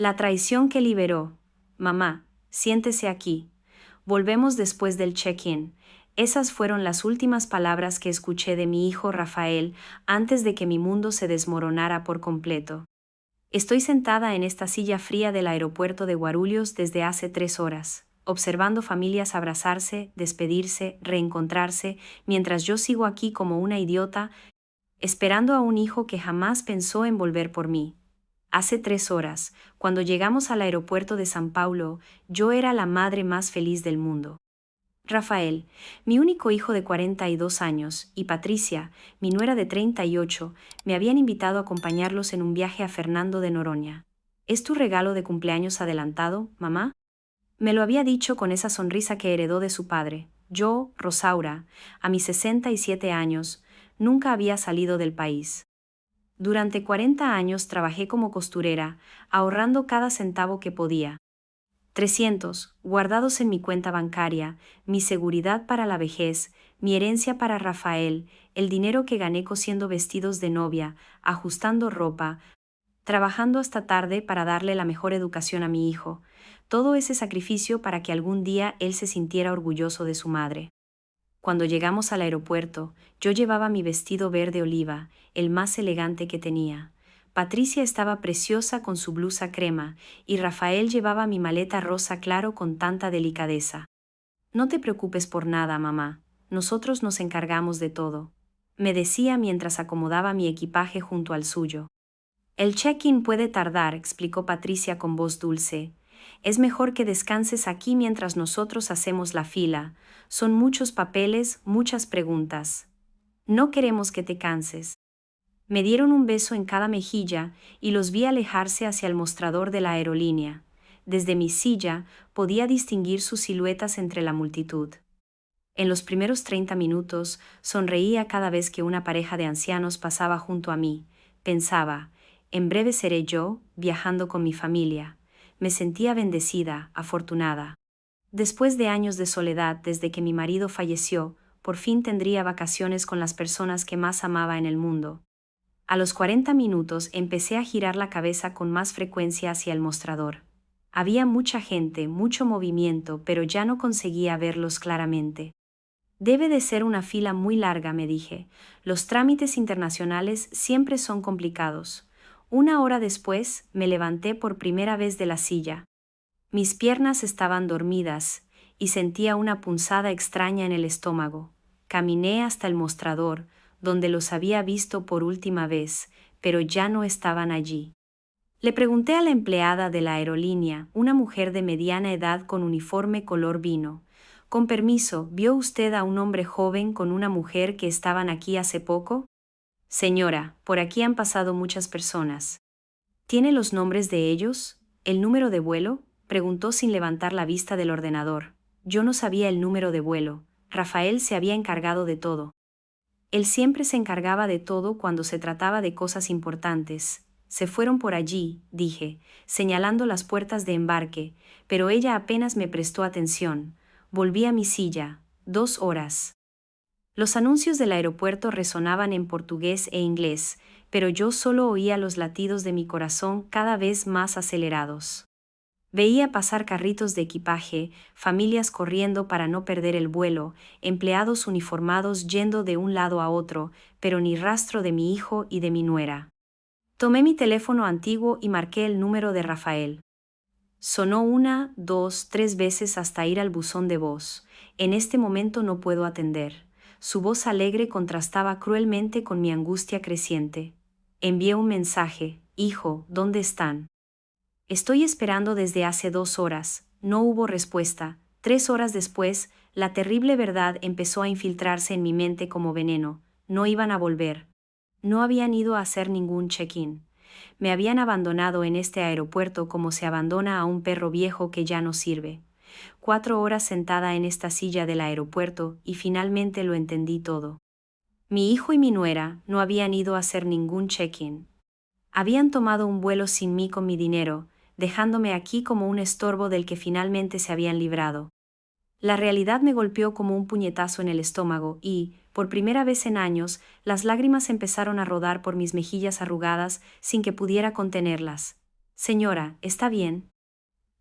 La traición que liberó. Mamá, siéntese aquí. Volvemos después del check-in. Esas fueron las últimas palabras que escuché de mi hijo Rafael antes de que mi mundo se desmoronara por completo. Estoy sentada en esta silla fría del aeropuerto de Guarulhos desde hace 3 horas, observando familias abrazarse, despedirse, reencontrarse, mientras yo sigo aquí como una idiota, esperando a un hijo que jamás pensó en volver por mí. Hace 3 horas, cuando llegamos al aeropuerto de San Paulo, yo era la madre más feliz del mundo. Rafael, mi único hijo de 42 años, y Patricia, mi nuera de 38, me habían invitado a acompañarlos en un viaje a Fernando de Noronha. ¿Es tu regalo de cumpleaños adelantado, mamá? Me lo había dicho con esa sonrisa que heredó de su padre. Yo, Rosaura, a mis 67 años, nunca había salido del país. Durante 40 años trabajé como costurera, ahorrando cada centavo que podía. 300, guardados en mi cuenta bancaria, mi seguridad para la vejez, mi herencia para Rafael, el dinero que gané cosiendo vestidos de novia, ajustando ropa, trabajando hasta tarde para darle la mejor educación a mi hijo. Todo ese sacrificio para que algún día él se sintiera orgulloso de su madre. Cuando llegamos al aeropuerto, yo llevaba mi vestido verde oliva, el más elegante que tenía. Patricia estaba preciosa con su blusa crema, y Rafael llevaba mi maleta rosa claro con tanta delicadeza. No te preocupes por nada, mamá. Nosotros nos encargamos de todo, me decía mientras acomodaba mi equipaje junto al suyo. El check-in puede tardar, explicó Patricia con voz dulce. Es mejor que descanses aquí mientras nosotros hacemos la fila. Son muchos papeles, muchas preguntas. No queremos que te canses. Me dieron un beso en cada mejilla y los vi alejarse hacia el mostrador de la aerolínea. Desde mi silla podía distinguir sus siluetas entre la multitud. En los primeros 30 minutos sonreía cada vez que una pareja de ancianos pasaba junto a mí. Pensaba, en breve seré yo, viajando con mi familia. Me sentía bendecida, afortunada. Después de años de soledad desde que mi marido falleció, por fin tendría vacaciones con las personas que más amaba en el mundo. A los 40 minutos empecé a girar la cabeza con más frecuencia hacia el mostrador. Había mucha gente, mucho movimiento, pero ya no conseguía verlos claramente. Debe de ser una fila muy larga, me dije. Los trámites internacionales siempre son complicados. 1 hora después, me levanté por primera vez de la silla. Mis piernas estaban dormidas, y sentía una punzada extraña en el estómago. Caminé hasta el mostrador, donde los había visto por última vez, pero ya no estaban allí. Le pregunté a la empleada de la aerolínea, una mujer de mediana edad con uniforme color vino. Con permiso, ¿vio usted a un hombre joven con una mujer que estaban aquí hace poco? Señora, por aquí han pasado muchas personas. ¿Tiene los nombres de ellos? ¿El número de vuelo? Preguntó sin levantar la vista del ordenador. Yo no sabía el número de vuelo. Rafael se había encargado de todo. Él siempre se encargaba de todo cuando se trataba de cosas importantes. Se fueron por allí, dije, señalando las puertas de embarque, pero ella apenas me prestó atención. Volví a mi silla. 2 horas. Los anuncios del aeropuerto resonaban en portugués e inglés, pero yo solo oía los latidos de mi corazón cada vez más acelerados. Veía pasar carritos de equipaje, familias corriendo para no perder el vuelo, empleados uniformados yendo de un lado a otro, pero ni rastro de mi hijo y de mi nuera. Tomé mi teléfono antiguo y marqué el número de Rafael. Sonó 1, 2, 3 veces hasta ir al buzón de voz. En este momento no puedo atender. Su voz alegre contrastaba cruelmente con mi angustia creciente. Envié un mensaje: hijo, ¿dónde están? Estoy esperando desde hace 2 horas. No hubo respuesta. 3 horas después, la terrible verdad empezó a infiltrarse en mi mente como veneno. No iban a volver. No habían ido a hacer ningún check-in. Me habían abandonado en este aeropuerto como se abandona a un perro viejo que ya no sirve. 4 horas sentada en esta silla del aeropuerto y finalmente lo entendí todo. Mi hijo y mi nuera no habían ido a hacer ningún check-in. Habían tomado un vuelo sin mí con mi dinero, dejándome aquí como un estorbo del que finalmente se habían librado. La realidad me golpeó como un puñetazo en el estómago y, por primera vez en años, las lágrimas empezaron a rodar por mis mejillas arrugadas sin que pudiera contenerlas. Señora, ¿está bien?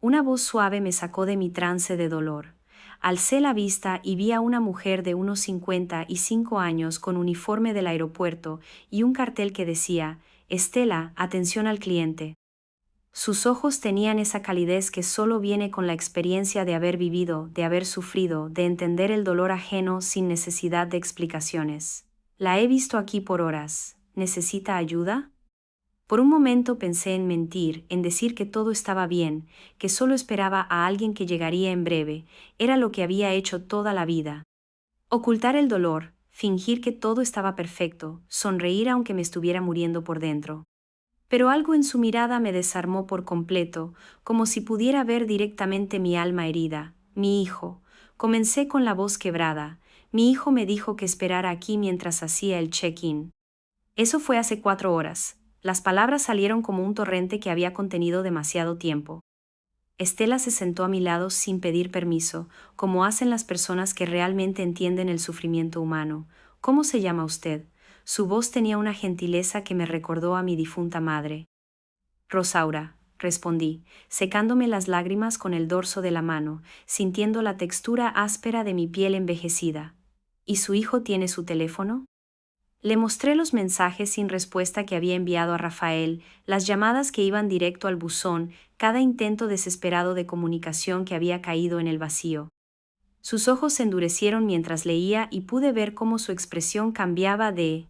Una voz suave me sacó de mi trance de dolor. Alcé la vista y vi a una mujer de unos 55 años con uniforme del aeropuerto y un cartel que decía: Estela, atención al cliente. Sus ojos tenían esa calidez que solo viene con la experiencia de haber vivido, de haber sufrido, de entender el dolor ajeno sin necesidad de explicaciones. La he visto aquí por horas. ¿Necesita ayuda? Por un momento pensé en mentir, en decir que todo estaba bien, que solo esperaba a alguien que llegaría en breve. Era lo que había hecho toda la vida. Ocultar el dolor, fingir que todo estaba perfecto, sonreír aunque me estuviera muriendo por dentro. Pero algo en su mirada me desarmó por completo, como si pudiera ver directamente mi alma herida. Mi hijo. Comencé con la voz quebrada. Mi hijo me dijo que esperara aquí mientras hacía el check-in. Eso fue hace 4 horas. Las palabras salieron como un torrente que había contenido demasiado tiempo. Estela se sentó a mi lado sin pedir permiso, como hacen las personas que realmente entienden el sufrimiento humano. ¿Cómo se llama usted? Su voz tenía una gentileza que me recordó a mi difunta madre. Rosaura, respondí, secándome las lágrimas con el dorso de la mano, sintiendo la textura áspera de mi piel envejecida. ¿Y su hijo tiene su teléfono? Le mostré los mensajes sin respuesta que había enviado a Rafael, las llamadas que iban directo al buzón, cada intento desesperado de comunicación que había caído en el vacío. Sus ojos se endurecieron mientras leía y pude ver cómo su expresión cambiaba de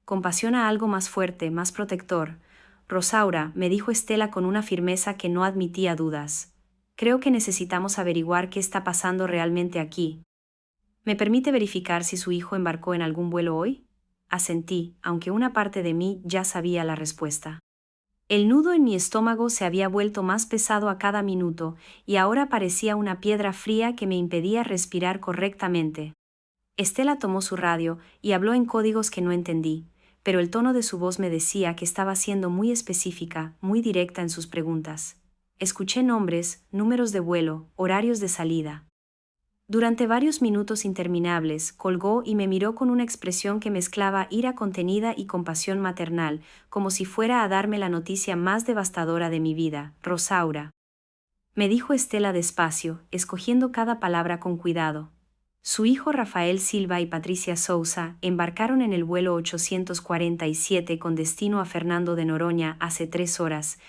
compasión a algo más fuerte, más protector. Rosaura, me dijo Estela con una firmeza que no admitía dudas. Creo que necesitamos averiguar qué está pasando realmente aquí. ¿Me permite verificar si su hijo embarcó en algún vuelo hoy? Asentí, aunque una parte de mí ya sabía la respuesta. El nudo en mi estómago se había vuelto más pesado a cada minuto, y ahora parecía una piedra fría que me impedía respirar correctamente. Estela tomó su radio y habló en códigos que no entendí, pero el tono de su voz me decía que estaba siendo muy específica, muy directa en sus preguntas. Escuché nombres, números de vuelo, horarios de salida. Durante varios minutos interminables, colgó y me miró con una expresión que mezclaba ira contenida y compasión maternal, como si fuera a darme la noticia más devastadora de mi vida. Rosaura. Me dijo Estela despacio, escogiendo cada palabra con cuidado. Su hijo Rafael Silva y Patricia Sousa embarcaron en el vuelo 847 con destino a Fernando de Noroña hace 3 horas.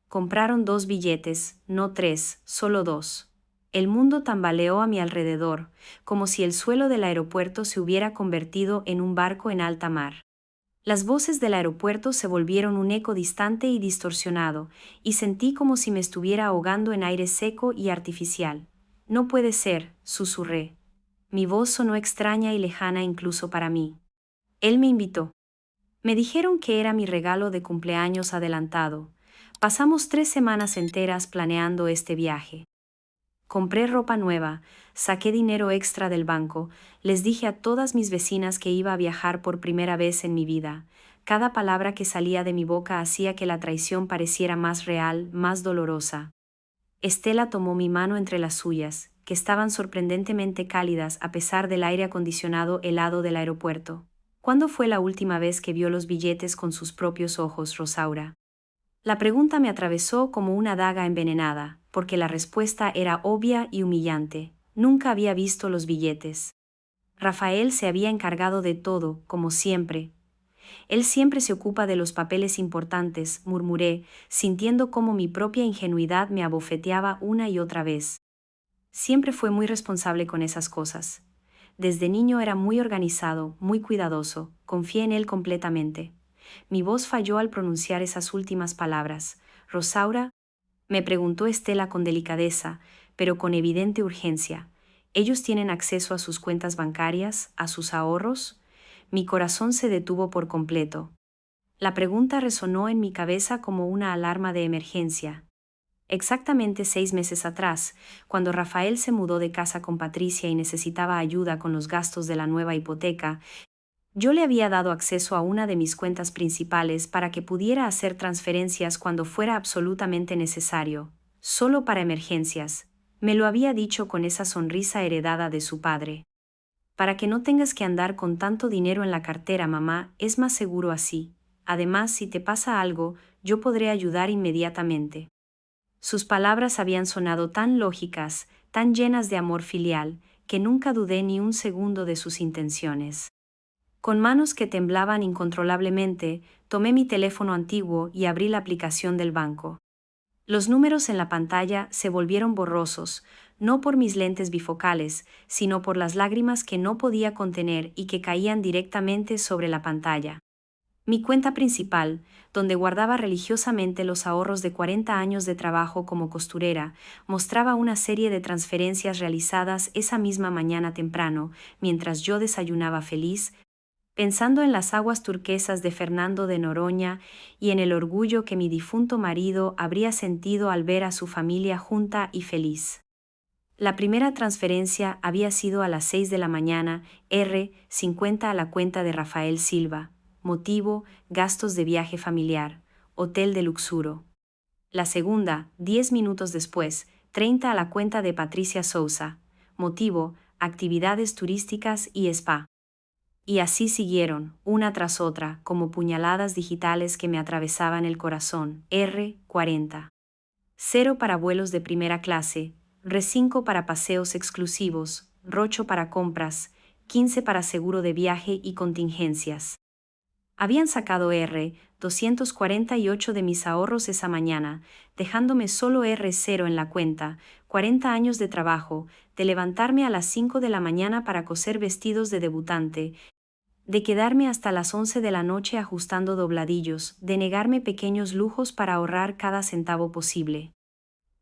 Compraron 2 billetes, no 3, solo 2. El mundo tambaleó a mi alrededor, como si el suelo del aeropuerto se hubiera convertido en un barco en alta mar. Las voces del aeropuerto se volvieron un eco distante y distorsionado, y sentí como si me estuviera ahogando en aire seco y artificial. No puede ser, susurré. Mi voz sonó extraña y lejana incluso para mí. Él me invitó. Me dijeron que era mi regalo de cumpleaños adelantado. Pasamos 3 semanas enteras planeando este viaje. Compré ropa nueva, saqué dinero extra del banco, les dije a todas mis vecinas que iba a viajar por primera vez en mi vida. Cada palabra que salía de mi boca hacía que la traición pareciera más real, más dolorosa. Estela tomó mi mano entre las suyas, que estaban sorprendentemente cálidas a pesar del aire acondicionado helado del aeropuerto. ¿Cuándo fue la última vez que vio los billetes con sus propios ojos, Rosaura? La pregunta me atravesó como una daga envenenada, porque la respuesta era obvia y humillante. Nunca había visto los billetes. Rafael se había encargado de todo, como siempre. Él siempre se ocupa de los papeles importantes, murmuré, sintiendo cómo mi propia ingenuidad me abofeteaba una y otra vez. Siempre fue muy responsable con esas cosas. Desde niño era muy organizado, muy cuidadoso, confié en él completamente. Mi voz falló al pronunciar esas últimas palabras. Rosaura, me preguntó Estela con delicadeza, pero con evidente urgencia. ¿Ellos tienen acceso a sus cuentas bancarias, a sus ahorros? Mi corazón se detuvo por completo. La pregunta resonó en mi cabeza como una alarma de emergencia. Exactamente 6 meses atrás, cuando Rafael se mudó de casa con Patricia y necesitaba ayuda con los gastos de la nueva hipoteca, yo le había dado acceso a una de mis cuentas principales para que pudiera hacer transferencias cuando fuera absolutamente necesario, solo para emergencias. Me lo había dicho con esa sonrisa heredada de su padre. Para que no tengas que andar con tanto dinero en la cartera, mamá, es más seguro así. Además, si te pasa algo, yo podré ayudar inmediatamente. Sus palabras habían sonado tan lógicas, tan llenas de amor filial, que nunca dudé ni un segundo de sus intenciones. Con manos que temblaban incontrolablemente, tomé mi teléfono antiguo y abrí la aplicación del banco. Los números en la pantalla se volvieron borrosos, no por mis lentes bifocales, sino por las lágrimas que no podía contener y que caían directamente sobre la pantalla. Mi cuenta principal, donde guardaba religiosamente los ahorros de 40 años de trabajo como costurera, mostraba una serie de transferencias realizadas esa misma mañana temprano, mientras yo desayunaba feliz, pensando en las aguas turquesas de Fernando de Noroña y en el orgullo que mi difunto marido habría sentido al ver a su familia junta y feliz. La primera transferencia había sido a las 6 de la mañana, R50 a la cuenta de Rafael Silva. Motivo, gastos de viaje familiar, hotel de Luxuro. La segunda, 10 minutos después, 30 a la cuenta de Patricia Sousa. Motivo, actividades turísticas y spa. Y así siguieron, una tras otra, como puñaladas digitales que me atravesaban el corazón. R40. 0 para vuelos de primera clase, R5 para paseos exclusivos, R8 para compras, 15 para seguro de viaje y contingencias. Habían sacado R248 de mis ahorros esa mañana, dejándome solo R0 en la cuenta, 40 años de trabajo, de levantarme a las 5 de la mañana para coser vestidos de debutante, de quedarme hasta las 11 de la noche ajustando dobladillos, de negarme pequeños lujos para ahorrar cada centavo posible.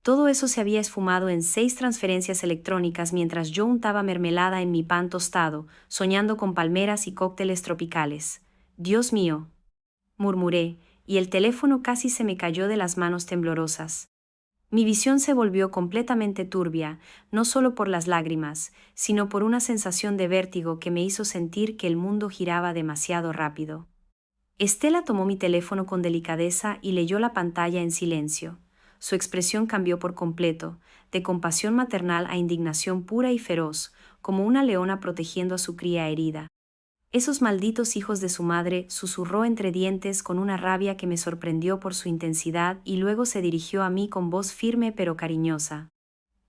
Todo eso se había esfumado en 6 transferencias electrónicas mientras yo untaba mermelada en mi pan tostado, soñando con palmeras y cócteles tropicales. Dios mío, murmuré, y el teléfono casi se me cayó de las manos temblorosas. Mi visión se volvió completamente turbia, no solo por las lágrimas, sino por una sensación de vértigo que me hizo sentir que el mundo giraba demasiado rápido. Estela tomó mi teléfono con delicadeza y leyó la pantalla en silencio. Su expresión cambió por completo, de compasión maternal a indignación pura y feroz, como una leona protegiendo a su cría herida. «Esos malditos hijos de su madre», susurró entre dientes con una rabia que me sorprendió por su intensidad y luego se dirigió a mí con voz firme pero cariñosa.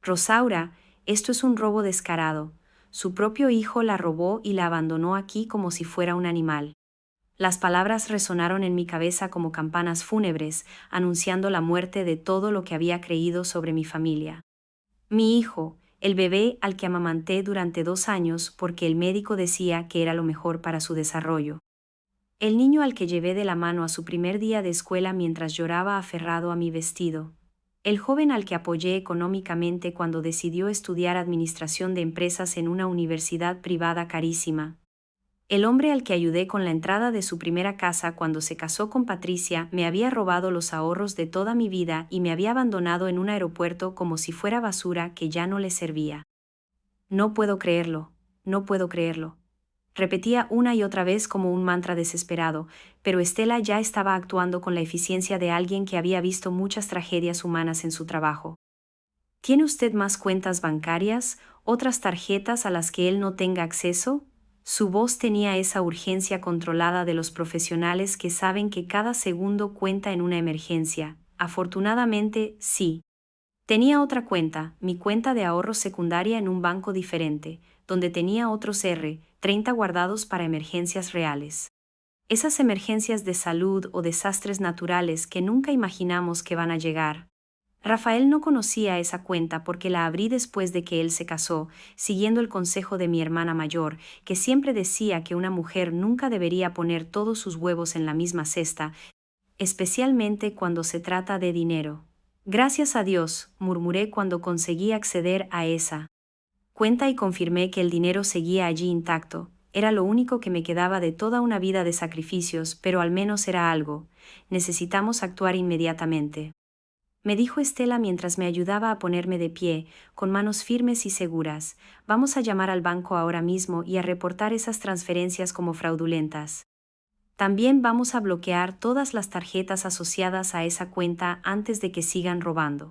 «Rosaura, esto es un robo descarado. Su propio hijo la robó y la abandonó aquí como si fuera un animal». Las palabras resonaron en mi cabeza como campanas fúnebres, anunciando la muerte de todo lo que había creído sobre mi familia. Mi hijo, el bebé al que amamanté durante 2 años porque el médico decía que era lo mejor para su desarrollo. El niño al que llevé de la mano a su primer día de escuela mientras lloraba aferrado a mi vestido. El joven al que apoyé económicamente cuando decidió estudiar administración de empresas en una universidad privada carísima. El hombre al que ayudé con la entrada de su primera casa cuando se casó con Patricia me había robado los ahorros de toda mi vida y me había abandonado en un aeropuerto como si fuera basura que ya no le servía. No puedo creerlo, no puedo creerlo. Repetía una y otra vez como un mantra desesperado, pero Estela ya estaba actuando con la eficiencia de alguien que había visto muchas tragedias humanas en su trabajo. ¿Tiene usted más cuentas bancarias, otras tarjetas a las que él no tenga acceso? Su voz tenía esa urgencia controlada de los profesionales que saben que cada segundo cuenta en una emergencia. Afortunadamente, sí. Tenía otra cuenta, mi cuenta de ahorros secundaria en un banco diferente, donde tenía otros R30 guardados para emergencias reales. Esas emergencias de salud o desastres naturales que nunca imaginamos que van a llegar. Rafael no conocía esa cuenta porque la abrí después de que él se casó, siguiendo el consejo de mi hermana mayor, que siempre decía que una mujer nunca debería poner todos sus huevos en la misma cesta, especialmente cuando se trata de dinero. Gracias a Dios, murmuré cuando conseguí acceder a esa cuenta y confirmé que el dinero seguía allí intacto. Era lo único que me quedaba de toda una vida de sacrificios, pero al menos era algo. Necesitamos actuar inmediatamente, me dijo Estela mientras me ayudaba a ponerme de pie, con manos firmes y seguras. Vamos a llamar al banco ahora mismo y a reportar esas transferencias como fraudulentas. También vamos a bloquear todas las tarjetas asociadas a esa cuenta antes de que sigan robando.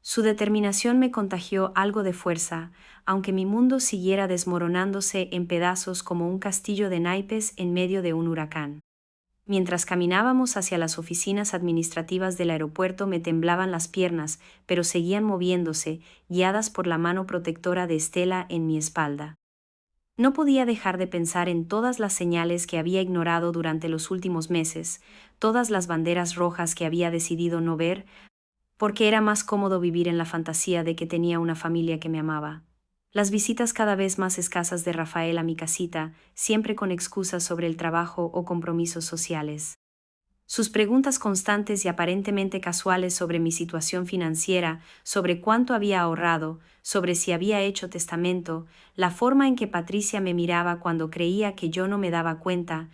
Su determinación me contagió algo de fuerza, aunque mi mundo siguiera desmoronándose en pedazos como un castillo de naipes en medio de un huracán. Mientras caminábamos hacia las oficinas administrativas del aeropuerto me temblaban las piernas, pero seguían moviéndose, guiadas por la mano protectora de Estela en mi espalda. No podía dejar de pensar en todas las señales que había ignorado durante los últimos meses, todas las banderas rojas que había decidido no ver, porque era más cómodo vivir en la fantasía de que tenía una familia que me amaba. Las visitas cada vez más escasas de Rafael a mi casita, siempre con excusas sobre el trabajo o compromisos sociales. Sus preguntas constantes y aparentemente casuales sobre mi situación financiera, sobre cuánto había ahorrado, sobre si había hecho testamento, la forma en que Patricia me miraba cuando creía que yo no me daba cuenta,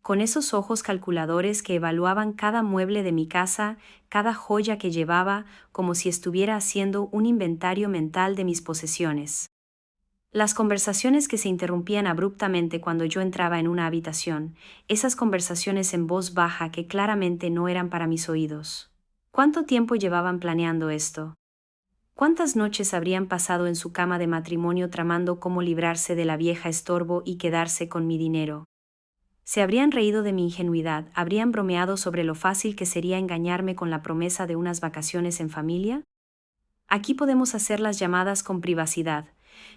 con esos ojos calculadores que evaluaban cada mueble de mi casa, cada joya que llevaba, como si estuviera haciendo un inventario mental de mis posesiones. Las conversaciones que se interrumpían abruptamente cuando yo entraba en una habitación, esas conversaciones en voz baja que claramente no eran para mis oídos. ¿Cuánto tiempo llevaban planeando esto? ¿Cuántas noches habrían pasado en su cama de matrimonio tramando cómo librarse de la vieja estorbo y quedarse con mi dinero? Se habrían reído de mi ingenuidad, habrían bromeado sobre lo fácil que sería engañarme con la promesa de unas vacaciones en familia. Aquí podemos hacer las llamadas con privacidad,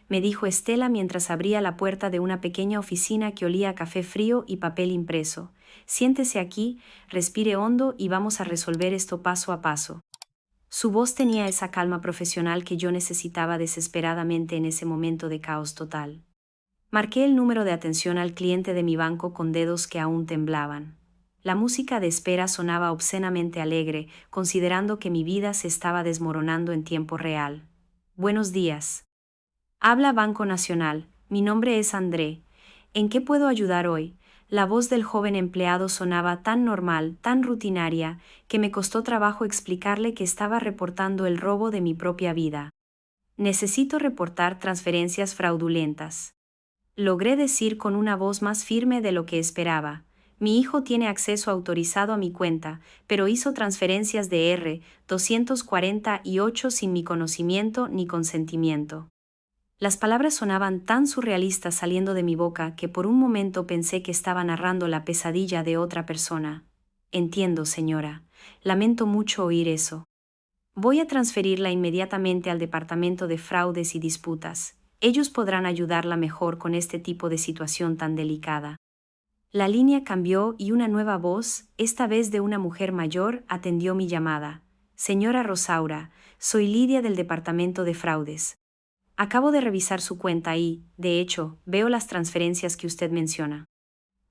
me dijo Estela mientras abría la puerta de una pequeña oficina que olía a café frío y papel impreso. Siéntese aquí, respire hondo y vamos a resolver esto paso a paso. Su voz tenía esa calma profesional que yo necesitaba desesperadamente en ese momento de caos total. Marqué el número de atención al cliente de mi banco con dedos que aún temblaban. La música de espera sonaba obscenamente alegre, considerando que mi vida se estaba desmoronando en tiempo real. Buenos días. Habla Banco Nacional, mi nombre es André. ¿En qué puedo ayudar hoy? La voz del joven empleado sonaba tan normal, tan rutinaria, que me costó trabajo explicarle que estaba reportando el robo de mi propia vida. Necesito reportar transferencias fraudulentas. Logré decir con una voz más firme de lo que esperaba. Mi hijo tiene acceso autorizado a mi cuenta, pero hizo transferencias de R$248 sin mi conocimiento ni consentimiento. Las palabras sonaban tan surrealistas saliendo de mi boca que por un momento pensé que estaba narrando la pesadilla de otra persona. Entiendo, señora. Lamento mucho oír eso. Voy a transferirla inmediatamente al Departamento de Fraudes y Disputas. Ellos podrán ayudarla mejor con este tipo de situación tan delicada. La línea cambió y una nueva voz, esta vez de una mujer mayor, atendió mi llamada. Señora Rosaura, soy Lidia del Departamento de Fraudes. Acabo de revisar su cuenta y, de hecho, veo las transferencias que usted menciona.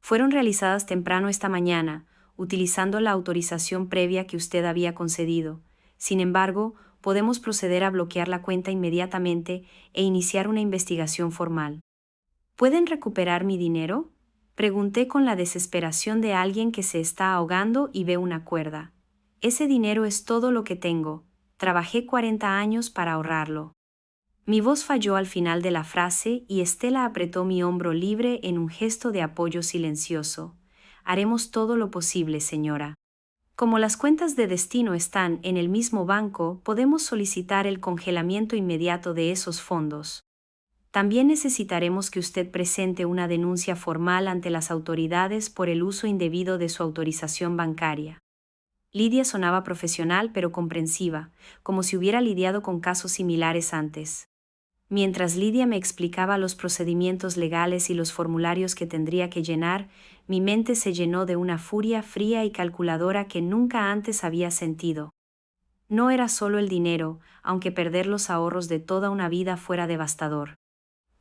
Fueron realizadas temprano esta mañana, utilizando la autorización previa que usted había concedido. Sin embargo, podemos proceder a bloquear la cuenta inmediatamente e iniciar una investigación formal. ¿Pueden recuperar mi dinero? Pregunté con la desesperación de alguien que se está ahogando y ve una cuerda. Ese dinero es todo lo que tengo. Trabajé 40 años para ahorrarlo. Mi voz falló al final de la frase y Estela apretó mi hombro libre en un gesto de apoyo silencioso. Haremos todo lo posible, señora. Como las cuentas de destino están en el mismo banco, podemos solicitar el congelamiento inmediato de esos fondos. También necesitaremos que usted presente una denuncia formal ante las autoridades por el uso indebido de su autorización bancaria. Lidia sonaba profesional pero comprensiva, como si hubiera lidiado con casos similares antes. Mientras Lidia me explicaba los procedimientos legales y los formularios que tendría que llenar, mi mente se llenó de una furia fría y calculadora que nunca antes había sentido. No era solo el dinero, aunque perder los ahorros de toda una vida fuera devastador.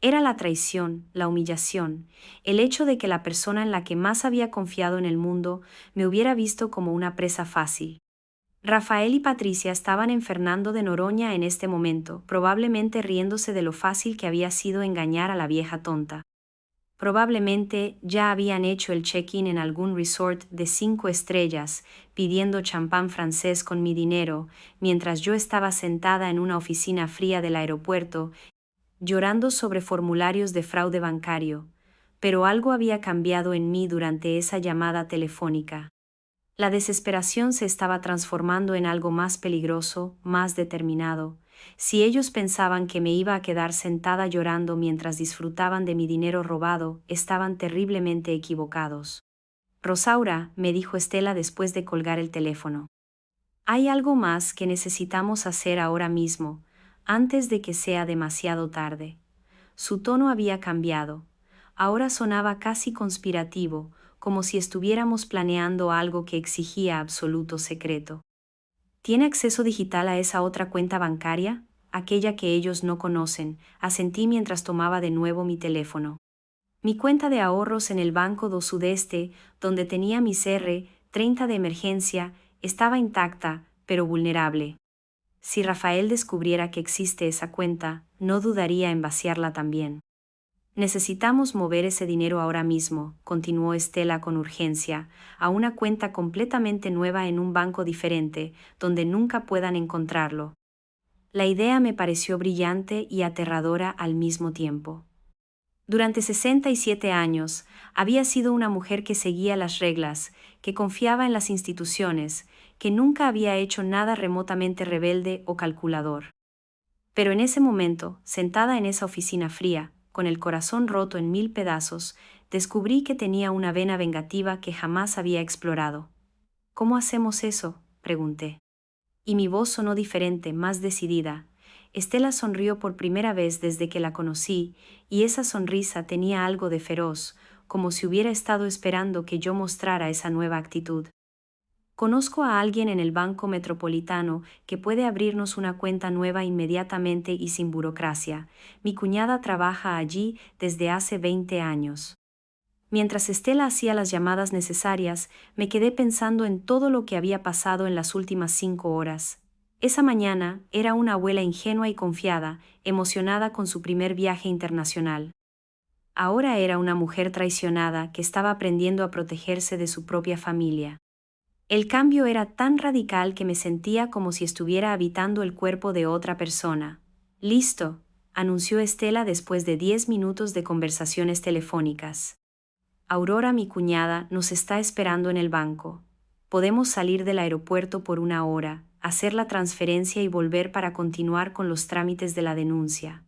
Era la traición, la humillación, el hecho de que la persona en la que más había confiado en el mundo me hubiera visto como una presa fácil. Rafael y Patricia estaban en Fernando de Noroña en este momento, probablemente riéndose de lo fácil que había sido engañar a la vieja tonta. Probablemente ya habían hecho el check-in en algún resort de 5 estrellas, pidiendo champán francés con mi dinero, mientras yo estaba sentada en una oficina fría del aeropuerto, llorando sobre formularios de fraude bancario. Pero algo había cambiado en mí durante esa llamada telefónica. La desesperación se estaba transformando en algo más peligroso, más determinado. Si ellos pensaban que me iba a quedar sentada llorando mientras disfrutaban de mi dinero robado, estaban terriblemente equivocados. Rosaura, me dijo Estela después de colgar el teléfono. Hay algo más que necesitamos hacer ahora mismo, antes de que sea demasiado tarde. Su tono había cambiado. Ahora sonaba casi conspirativo, como si estuviéramos planeando algo que exigía absoluto secreto. ¿Tiene acceso digital a esa otra cuenta bancaria? Aquella que ellos no conocen, asentí mientras tomaba de nuevo mi teléfono. Mi cuenta de ahorros en el Banco do Sudeste, donde tenía mis R30 de emergencia, estaba intacta, pero vulnerable. Si Rafael descubriera que existe esa cuenta, no dudaría en vaciarla también. Necesitamos mover ese dinero ahora mismo, continuó Estela con urgencia, a una cuenta completamente nueva en un banco diferente, donde nunca puedan encontrarlo. La idea me pareció brillante y aterradora al mismo tiempo. Durante 67 años, había sido una mujer que seguía las reglas, que confiaba en las instituciones, que nunca había hecho nada remotamente rebelde o calculador. Pero en ese momento, sentada en esa oficina fría, con el corazón roto en 1000 pedazos, descubrí que tenía una vena vengativa que jamás había explorado. ¿Cómo hacemos eso?, pregunté. Y mi voz sonó diferente, más decidida. Estela sonrió por primera vez desde que la conocí, y esa sonrisa tenía algo de feroz, como si hubiera estado esperando que yo mostrara esa nueva actitud. Conozco a alguien en el Banco Metropolitano que puede abrirnos una cuenta nueva inmediatamente y sin burocracia. Mi cuñada trabaja allí desde hace 20 años. Mientras Estela hacía las llamadas necesarias, me quedé pensando en todo lo que había pasado en las últimas 5 horas. Esa mañana era una abuela ingenua y confiada, emocionada con su primer viaje internacional. Ahora era una mujer traicionada que estaba aprendiendo a protegerse de su propia familia. El cambio era tan radical que me sentía como si estuviera habitando el cuerpo de otra persona. «Listo», anunció Estela después de 10 minutos de conversaciones telefónicas. Aurora, mi cuñada, nos está esperando en el banco. Podemos salir del aeropuerto por 1 hora, hacer la transferencia y volver para continuar con los trámites de la denuncia.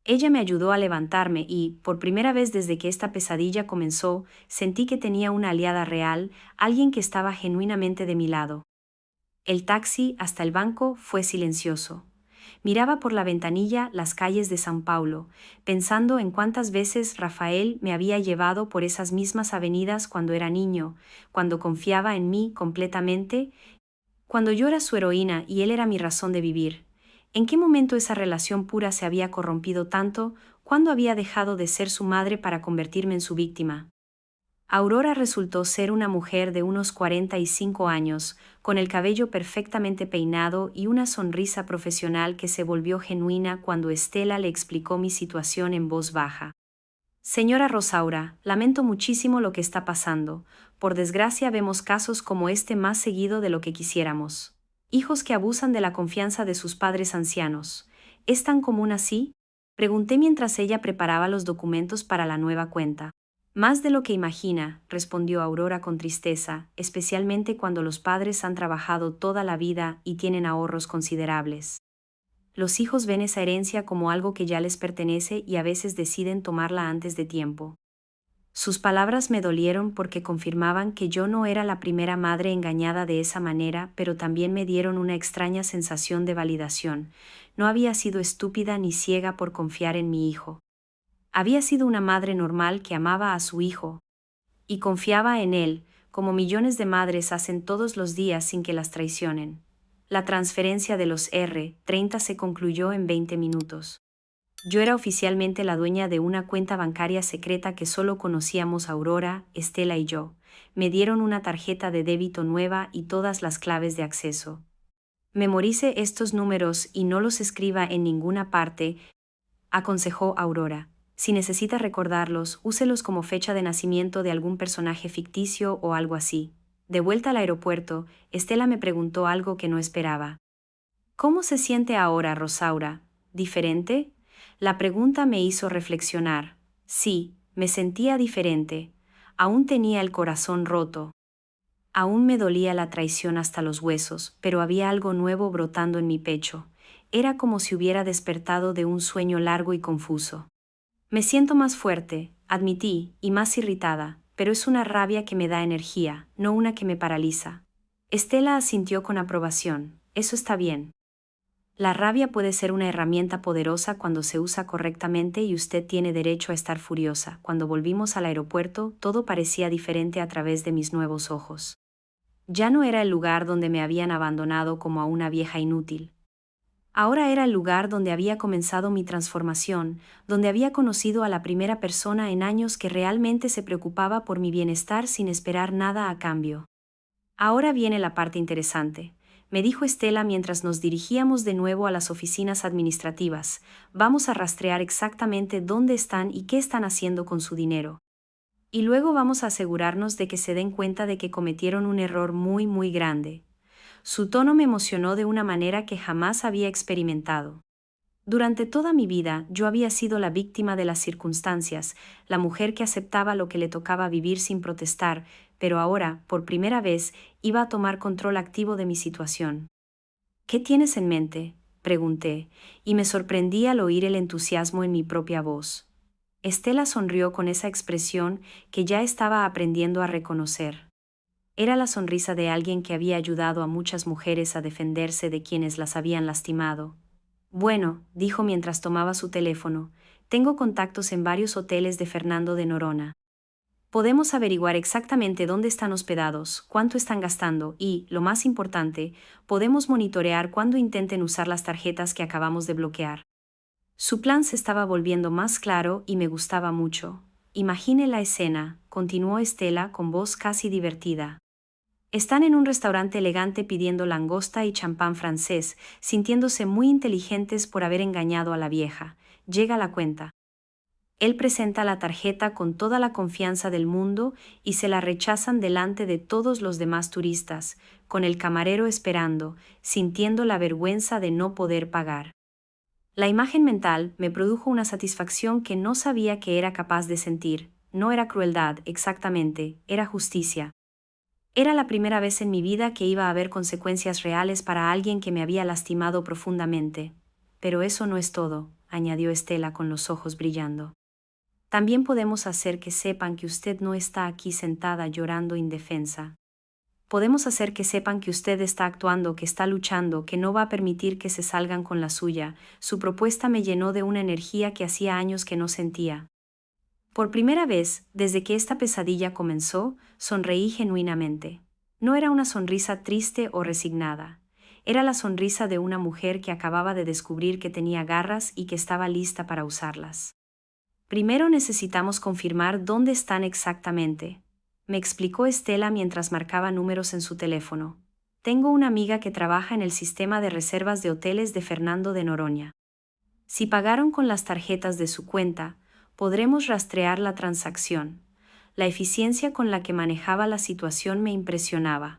Ella me ayudó a levantarme y, por primera vez desde que esta pesadilla comenzó, sentí que tenía una aliada real, alguien que estaba genuinamente de mi lado. El taxi hasta el banco fue silencioso. Miraba por la ventanilla las calles de San Paulo, pensando en cuántas veces Rafael me había llevado por esas mismas avenidas cuando era niño, cuando confiaba en mí completamente, cuando yo era su heroína y él era mi razón de vivir. ¿En qué momento esa relación pura se había corrompido tanto? ¿Cuándo había dejado de ser su madre para convertirme en su víctima? Aurora resultó ser una mujer de unos 45 años, con el cabello perfectamente peinado y una sonrisa profesional que se volvió genuina cuando Estela le explicó mi situación en voz baja. Señora Rosaura, lamento muchísimo lo que está pasando. Por desgracia vemos casos como este más seguido de lo que quisiéramos. Hijos que abusan de la confianza de sus padres ancianos. ¿Es tan común así?, pregunté mientras ella preparaba los documentos para la nueva cuenta. Más de lo que imagina, respondió Aurora con tristeza, especialmente cuando los padres han trabajado toda la vida y tienen ahorros considerables. Los hijos ven esa herencia como algo que ya les pertenece y a veces deciden tomarla antes de tiempo. Sus palabras me dolieron porque confirmaban que yo no era la primera madre engañada de esa manera, pero también me dieron una extraña sensación de validación. No había sido estúpida ni ciega por confiar en mi hijo. Había sido una madre normal que amaba a su hijo y confiaba en él, como millones de madres hacen todos los días sin que las traicionen. La transferencia de los R30 se concluyó en 20 minutos. Yo era oficialmente la dueña de una cuenta bancaria secreta que solo conocíamos Aurora, Estela y yo. Me dieron una tarjeta de débito nueva y todas las claves de acceso. Memorice estos números y no los escriba en ninguna parte, aconsejó Aurora. Si necesita recordarlos, úselos como fecha de nacimiento de algún personaje ficticio o algo así. De vuelta al aeropuerto, Estela me preguntó algo que no esperaba. ¿Cómo se siente ahora, Rosaura? ¿Diferente? La pregunta me hizo reflexionar. Sí, me sentía diferente. Aún tenía el corazón roto. Aún me dolía la traición hasta los huesos, pero había algo nuevo brotando en mi pecho. Era como si hubiera despertado de un sueño largo y confuso. Me siento más fuerte, admití, y más irritada. pero es una rabia que me da energía, no una que me paraliza. Estela asintió con aprobación. Eso está bien. La rabia puede ser una herramienta poderosa cuando se usa correctamente y usted tiene derecho a estar furiosa. Cuando volvimos al aeropuerto, todo parecía diferente a través de mis nuevos ojos. Ya no era el lugar donde me habían abandonado como a una vieja inútil. Ahora era el lugar donde había comenzado mi transformación, donde había conocido a la primera persona en años que realmente se preocupaba por mi bienestar sin esperar nada a cambio. Ahora viene la parte interesante, me dijo Estela mientras nos dirigíamos de nuevo a las oficinas administrativas. Vamos a rastrear exactamente dónde están y qué están haciendo con su dinero. Y luego vamos a asegurarnos de que se den cuenta de que cometieron un error muy, muy grande. Su tono me emocionó de una manera que jamás había experimentado. Durante toda mi vida yo había sido la víctima de las circunstancias, la mujer que aceptaba lo que le tocaba vivir sin protestar, pero ahora, por primera vez, iba a tomar control activo de mi situación. ¿Qué tienes en mente?, pregunté, y me sorprendí al oír el entusiasmo en mi propia voz. Estela sonrió con esa expresión que ya estaba aprendiendo a reconocer. Era la sonrisa de alguien que había ayudado a muchas mujeres a defenderse de quienes las habían lastimado. Bueno, dijo mientras tomaba su teléfono, tengo contactos en varios hoteles de Fernando de Noronha. Podemos averiguar exactamente dónde están hospedados, cuánto están gastando y, lo más importante, podemos monitorear cuándo intenten usar las tarjetas que acabamos de bloquear. Su plan se estaba volviendo más claro y me gustaba mucho. Imagine la escena, continuó Estela con voz casi divertida. Están en un restaurante elegante pidiendo langosta y champán francés, sintiéndose muy inteligentes por haber engañado a la vieja. Llega la cuenta. Él presenta la tarjeta con toda la confianza del mundo y se la rechazan delante de todos los demás turistas, con el camarero esperando, sintiendo la vergüenza de no poder pagar. La imagen mental me produjo una satisfacción que no sabía que era capaz de sentir. No era crueldad, exactamente, era justicia. Era la primera vez en mi vida que iba a haber consecuencias reales para alguien que me había lastimado profundamente. Pero eso no es todo, añadió Estela con los ojos brillando. También podemos hacer que sepan que usted no está aquí sentada llorando indefensa. Podemos hacer que sepan que usted está actuando, que está luchando, que no va a permitir que se salgan con la suya. Su propuesta me llenó de una energía que hacía años que no sentía. Por primera vez, desde que esta pesadilla comenzó, sonreí genuinamente. No era una sonrisa triste o resignada. Era la sonrisa de una mujer que acababa de descubrir que tenía garras y que estaba lista para usarlas. Primero necesitamos confirmar dónde están exactamente, me explicó Estela mientras marcaba números en su teléfono. Tengo una amiga que trabaja en el sistema de reservas de hoteles de Fernando de Noronha. Si pagaron con las tarjetas de su cuenta, podremos rastrear la transacción. La eficiencia con la que manejaba la situación me impresionaba.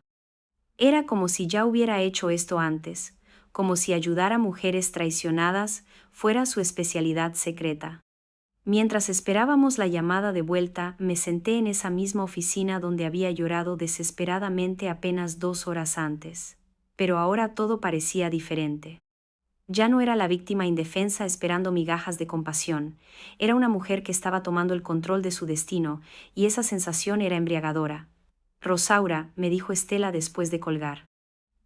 Era como si ya hubiera hecho esto antes, como si ayudar a mujeres traicionadas fuera su especialidad secreta. Mientras esperábamos la llamada de vuelta, me senté en esa misma oficina donde había llorado desesperadamente apenas 2 horas antes. Pero ahora todo parecía diferente. Ya no era la víctima indefensa esperando migajas de compasión, era una mujer que estaba tomando el control de su destino, y esa sensación era embriagadora. Rosaura, me dijo Estela después de colgar.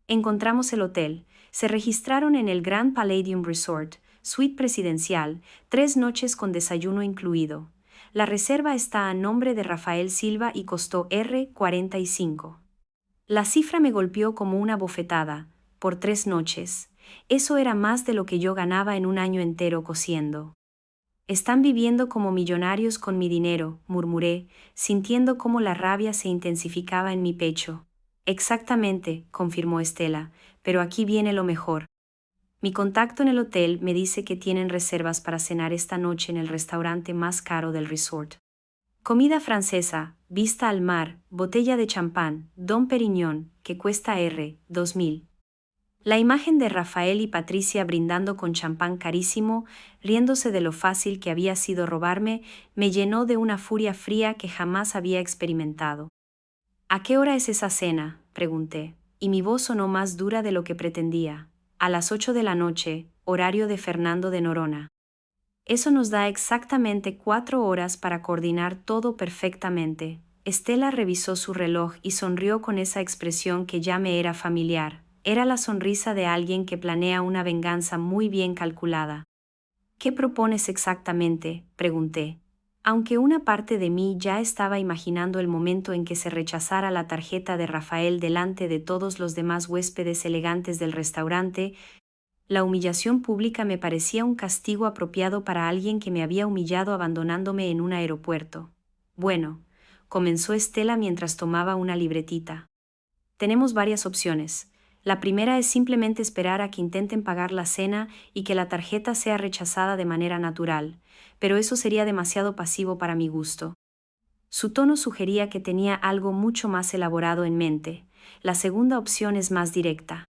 Encontramos el hotel, se registraron en el Grand Palladium Resort, suite presidencial, 3 noches con desayuno incluido. La reserva está a nombre de Rafael Silva y costó $45. La cifra me golpeó como una bofetada, por 3 noches. Eso era más de lo que yo ganaba en un año entero cosiendo. Están viviendo como millonarios con mi dinero, murmuré, sintiendo cómo la rabia se intensificaba en mi pecho. Exactamente, confirmó Estela, pero aquí viene lo mejor. Mi contacto en el hotel me dice que tienen reservas para cenar esta noche en el restaurante más caro del resort. Comida francesa, vista al mar, botella de champán, Dom Perignon, que cuesta $2,000. La imagen de Rafael y Patricia brindando con champán carísimo, riéndose de lo fácil que había sido robarme, me llenó de una furia fría que jamás había experimentado. ¿A qué hora es esa cena?, pregunté, y mi voz sonó más dura de lo que pretendía. A las 8 de la noche, horario de Fernando de Noronha. Eso nos da exactamente 4 horas para coordinar todo perfectamente. Estela revisó su reloj y sonrió con esa expresión que ya me era familiar. Era la sonrisa de alguien que planea una venganza muy bien calculada. ¿Qué propones exactamente?, pregunté. Aunque una parte de mí ya estaba imaginando el momento en que se rechazara la tarjeta de Rafael delante de todos los demás huéspedes elegantes del restaurante, la humillación pública me parecía un castigo apropiado para alguien que me había humillado abandonándome en un aeropuerto. Bueno, comenzó Estela mientras tomaba una libretita. Tenemos varias opciones. La primera es simplemente esperar a que intenten pagar la cena y que la tarjeta sea rechazada de manera natural, pero eso sería demasiado pasivo para mi gusto. Su tono sugería que tenía algo mucho más elaborado en mente. La segunda opción es más directa.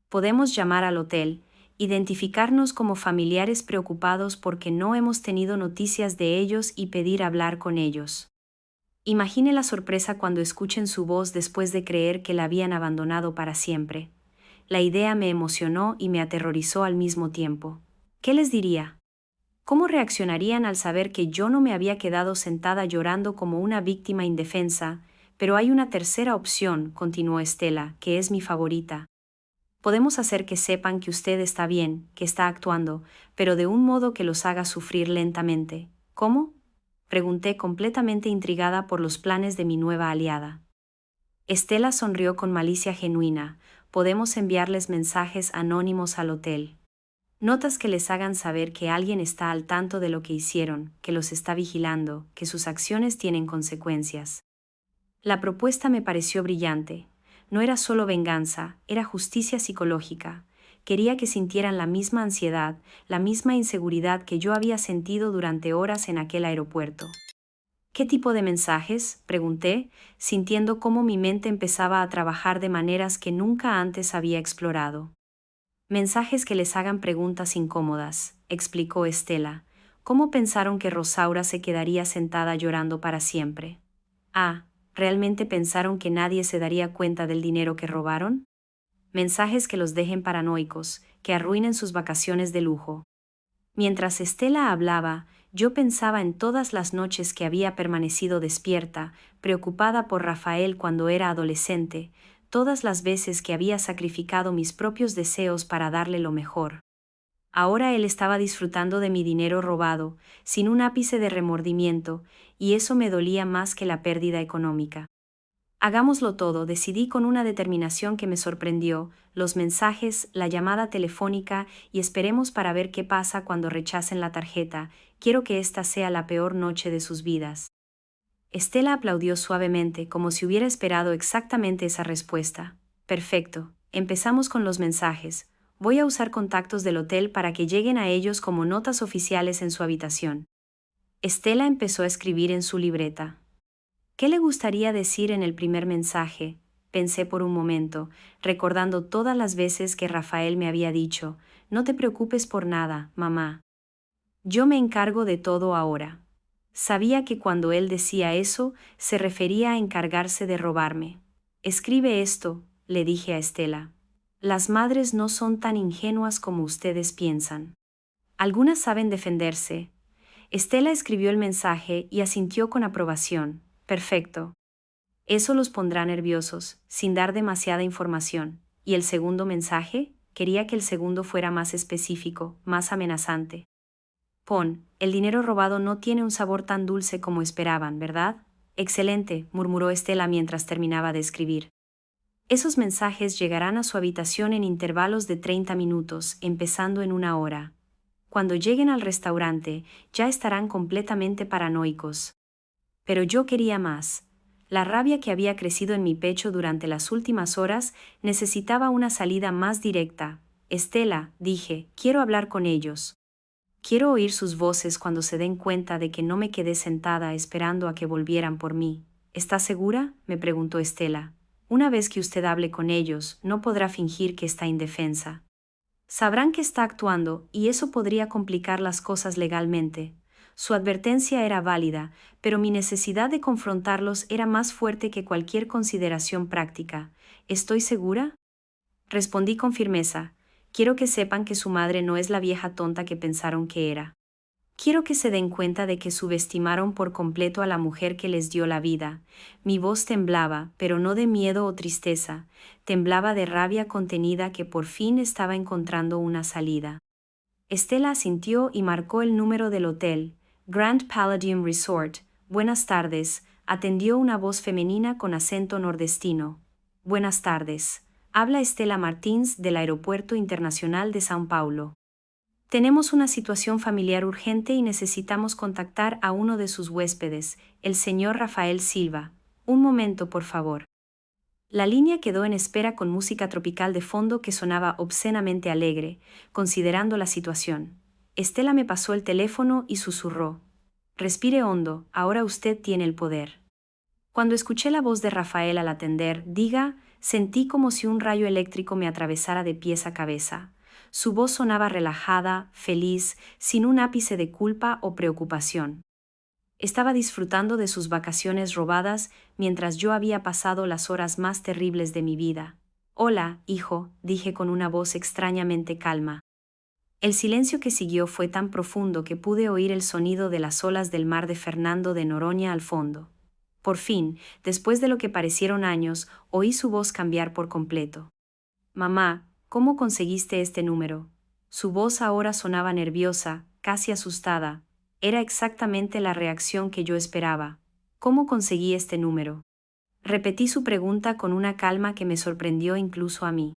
Podemos llamar al hotel, identificarnos como familiares preocupados porque no hemos tenido noticias de ellos y pedir hablar con ellos. Imagine la sorpresa cuando escuchen su voz después de creer que la habían abandonado para siempre. La idea me emocionó y me aterrorizó al mismo tiempo. ¿Qué les diría? ¿Cómo reaccionarían al saber que yo no me había quedado sentada llorando como una víctima indefensa? Pero hay una tercera opción, continuó Estela, que es mi favorita. Podemos hacer que sepan que usted está bien, que está actuando, pero de un modo que los haga sufrir lentamente. ¿Cómo?, pregunté completamente intrigada por los planes de mi nueva aliada. Estela sonrió con malicia genuina. Podemos enviarles mensajes anónimos al hotel. Notas que les hagan saber que alguien está al tanto de lo que hicieron, que los está vigilando, que sus acciones tienen consecuencias. La propuesta me pareció brillante. No era solo venganza, era justicia psicológica. Quería que sintieran la misma ansiedad, la misma inseguridad que yo había sentido durante horas en aquel aeropuerto. ¿Qué tipo de mensajes?, pregunté, sintiendo cómo mi mente empezaba a trabajar de maneras que nunca antes había explorado. Mensajes que les hagan preguntas incómodas, explicó Estela. ¿Cómo pensaron que Rosaura se quedaría sentada llorando para siempre? Ah, ¿realmente pensaron que nadie se daría cuenta del dinero que robaron? Mensajes que los dejen paranoicos, que arruinen sus vacaciones de lujo. Mientras Estela hablaba, yo pensaba en todas las noches que había permanecido despierta, preocupada por Rafael cuando era adolescente, todas las veces que había sacrificado mis propios deseos para darle lo mejor. Ahora él estaba disfrutando de mi dinero robado, sin un ápice de remordimiento, y eso me dolía más que la pérdida económica. Hagámoslo todo, decidí con una determinación que me sorprendió, los mensajes, la llamada telefónica y esperemos para ver qué pasa cuando rechacen la tarjeta. Quiero que esta sea la peor noche de sus vidas. Estela aplaudió suavemente, como si hubiera esperado exactamente esa respuesta. Perfecto, empezamos con los mensajes. Voy a usar contactos del hotel para que lleguen a ellos como notas oficiales en su habitación. Estela empezó a escribir en su libreta. ¿Qué le gustaría decir en el primer mensaje?, pensé por un momento, recordando todas las veces que Rafael me había dicho, no te preocupes por nada, mamá. Yo me encargo de todo ahora. Sabía que cuando él decía eso, se refería a encargarse de robarme. Escribe esto, le dije a Estela. Las madres no son tan ingenuas como ustedes piensan. Algunas saben defenderse. Estela escribió el mensaje y asintió con aprobación. Perfecto. Eso los pondrá nerviosos, sin dar demasiada información. ¿Y el segundo mensaje? Quería que el segundo fuera más específico, más amenazante. Pon, el dinero robado no tiene un sabor tan dulce como esperaban, ¿verdad? Excelente, murmuró Estela mientras terminaba de escribir. Esos mensajes llegarán a su habitación en intervalos de 30 minutos, empezando en 1 hora. Cuando lleguen al restaurante, ya estarán completamente paranoicos. Pero yo quería más. La rabia que había crecido en mi pecho durante las últimas horas necesitaba una salida más directa. Estela, dije, quiero hablar con ellos. Quiero oír sus voces cuando se den cuenta de que no me quedé sentada esperando a que volvieran por mí. ¿Está segura?, me preguntó Estela. Una vez que usted hable con ellos, no podrá fingir que está indefensa. Sabrán que está actuando, y eso podría complicar las cosas legalmente. Su advertencia era válida, pero mi necesidad de confrontarlos era más fuerte que cualquier consideración práctica. ¿Estoy segura?, respondí con firmeza. Quiero que sepan que su madre no es la vieja tonta que pensaron que era. Quiero que se den cuenta de que subestimaron por completo a la mujer que les dio la vida. Mi voz temblaba, pero no de miedo o tristeza, temblaba de rabia contenida que por fin estaba encontrando una salida. Estela asintió y marcó el número del hotel, Grand Palladium Resort. Buenas tardes, atendió una voz femenina con acento nordestino. Buenas tardes. Habla Estela Martins del Aeropuerto Internacional de São Paulo. Tenemos una situación familiar urgente y necesitamos contactar a uno de sus huéspedes, el señor Rafael Silva. Un momento, por favor. La línea quedó en espera con música tropical de fondo que sonaba obscenamente alegre, considerando la situación. Estela me pasó el teléfono y susurró. Respire hondo, ahora usted tiene el poder. Cuando escuché la voz de Rafael al atender, sentí como si un rayo eléctrico me atravesara de pies a cabeza. Su voz sonaba relajada, feliz, sin un ápice de culpa o preocupación. Estaba disfrutando de sus vacaciones robadas mientras yo había pasado las horas más terribles de mi vida. Hola, hijo, dije con una voz extrañamente calma. El silencio que siguió fue tan profundo que pude oír el sonido de las olas del mar de Fernando de Noronha al fondo. Por fin, después de lo que parecieron años, oí su voz cambiar por completo. Mamá, ¿cómo conseguiste este número? Su voz ahora sonaba nerviosa, casi asustada. Era exactamente la reacción que yo esperaba. ¿Cómo conseguí este número? Repetí su pregunta con una calma que me sorprendió incluso a mí.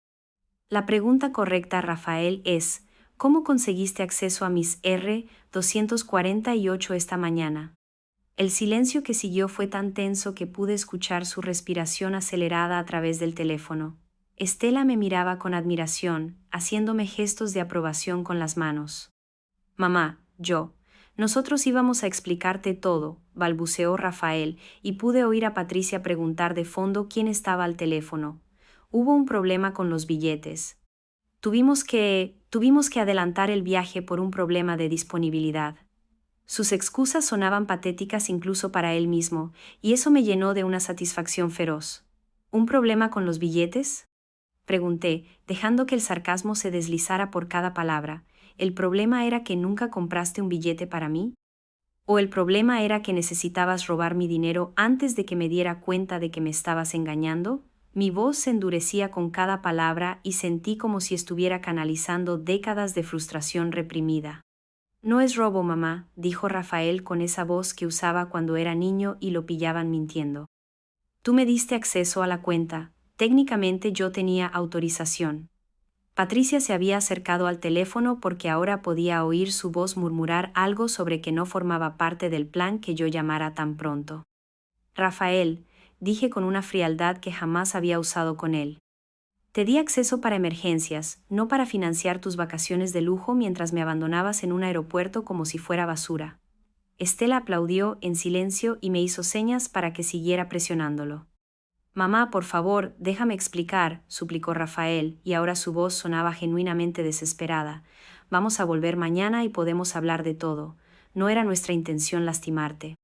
La pregunta correcta, Rafael, es, ¿cómo conseguiste acceso a mis R-248 esta mañana? El silencio que siguió fue tan tenso que pude escuchar su respiración acelerada a través del teléfono. Estela me miraba con admiración, haciéndome gestos de aprobación con las manos. Mamá, nosotros íbamos a explicarte todo, balbuceó Rafael, y pude oír a Patricia preguntar de fondo quién estaba al teléfono. Hubo un problema con los billetes. Tuvimos que adelantar el viaje por un problema de disponibilidad. Sus excusas sonaban patéticas incluso para él mismo, y eso me llenó de una satisfacción feroz. ¿Un problema con los billetes? Pregunté, dejando que el sarcasmo se deslizara por cada palabra. ¿El problema era que nunca compraste un billete para mí? ¿O el problema era que necesitabas robar mi dinero antes de que me diera cuenta de que me estabas engañando? Mi voz se endurecía con cada palabra y sentí como si estuviera canalizando décadas de frustración reprimida. No es robo, mamá, dijo Rafael con esa voz que usaba cuando era niño y lo pillaban mintiendo. Tú me diste acceso a la cuenta. Técnicamente yo tenía autorización. Patricia se había acercado al teléfono porque ahora podía oír su voz murmurar algo sobre que no formaba parte del plan que yo llamara tan pronto. Rafael, dije con una frialdad que jamás había usado con él. Te di acceso para emergencias, no para financiar tus vacaciones de lujo mientras me abandonabas en un aeropuerto como si fuera basura. Estela aplaudió en silencio y me hizo señas para que siguiera presionándolo. Mamá, por favor, déjame explicar, suplicó Rafael, y ahora su voz sonaba genuinamente desesperada. Vamos a volver mañana y podemos hablar de todo. No era nuestra intención lastimarte.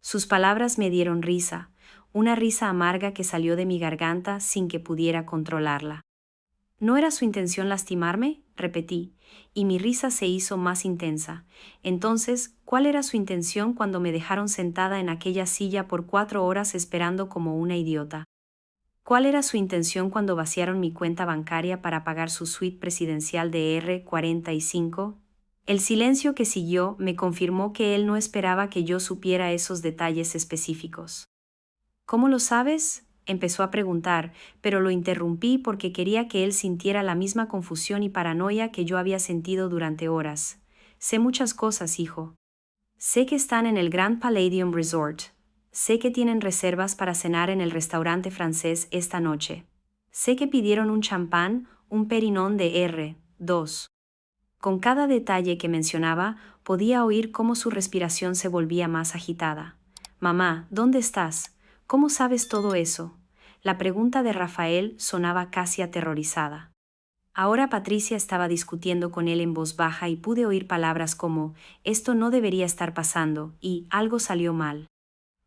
Sus palabras me dieron risa, una risa amarga que salió de mi garganta sin que pudiera controlarla. ¿No era su intención lastimarme?, repetí, y mi risa se hizo más intensa. Entonces, ¿cuál era su intención cuando me dejaron sentada en aquella silla por 4 horas esperando como una idiota? ¿Cuál era su intención cuando vaciaron mi cuenta bancaria para pagar su suite presidencial de R-45? El silencio que siguió me confirmó que él no esperaba que yo supiera esos detalles específicos. ¿Cómo lo sabes?, empezó a preguntar, pero lo interrumpí porque quería que él sintiera la misma confusión y paranoia que yo había sentido durante horas. Sé muchas cosas, hijo. Sé que están en el Grand Palladium Resort. Sé que tienen reservas para cenar en el restaurante francés esta noche. Sé que pidieron un champán, un Perignon de R2. Con cada detalle que mencionaba, podía oír cómo su respiración se volvía más agitada. Mamá, ¿dónde estás? ¿Cómo sabes todo eso? La pregunta de Rafael sonaba casi aterrorizada. Ahora Patricia estaba discutiendo con él en voz baja y pude oír palabras como, esto no debería estar pasando, y algo salió mal.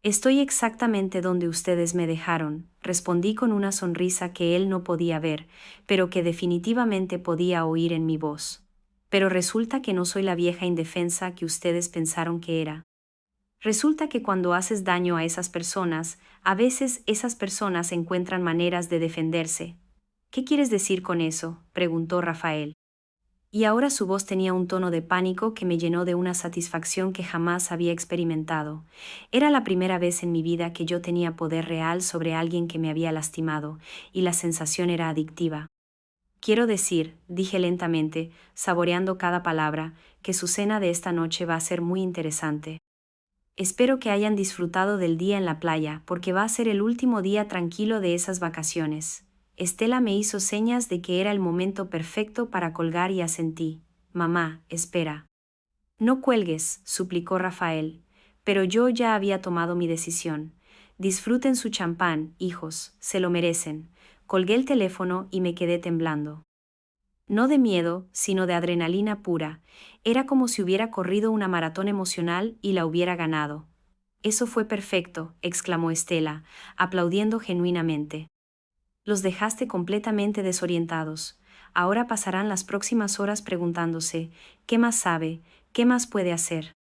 Estoy exactamente donde ustedes me dejaron, respondí con una sonrisa que él no podía ver, pero que definitivamente podía oír en mi voz. Pero resulta que no soy la vieja indefensa que ustedes pensaron que era. Resulta que cuando haces daño a esas personas, a veces esas personas encuentran maneras de defenderse. ¿Qué quieres decir con eso?, preguntó Rafael. Y ahora su voz tenía un tono de pánico que me llenó de una satisfacción que jamás había experimentado. Era la primera vez en mi vida que yo tenía poder real sobre alguien que me había lastimado, y la sensación era adictiva. Quiero decir, dije lentamente, saboreando cada palabra, que su cena de esta noche va a ser muy interesante. Espero que hayan disfrutado del día en la playa, porque va a ser el último día tranquilo de esas vacaciones. Estela me hizo señas de que era el momento perfecto para colgar y asentí. Mamá, espera. No cuelgues, suplicó Rafael, pero yo ya había tomado mi decisión. Disfruten su champán, hijos, se lo merecen. Colgué el teléfono y me quedé temblando. No de miedo, sino de adrenalina pura. Era como si hubiera corrido una maratón emocional y la hubiera ganado. Eso fue perfecto, exclamó Estela, aplaudiendo genuinamente. Los dejaste completamente desorientados. Ahora pasarán las próximas horas preguntándose, ¿qué más sabe? ¿Qué más puede hacer?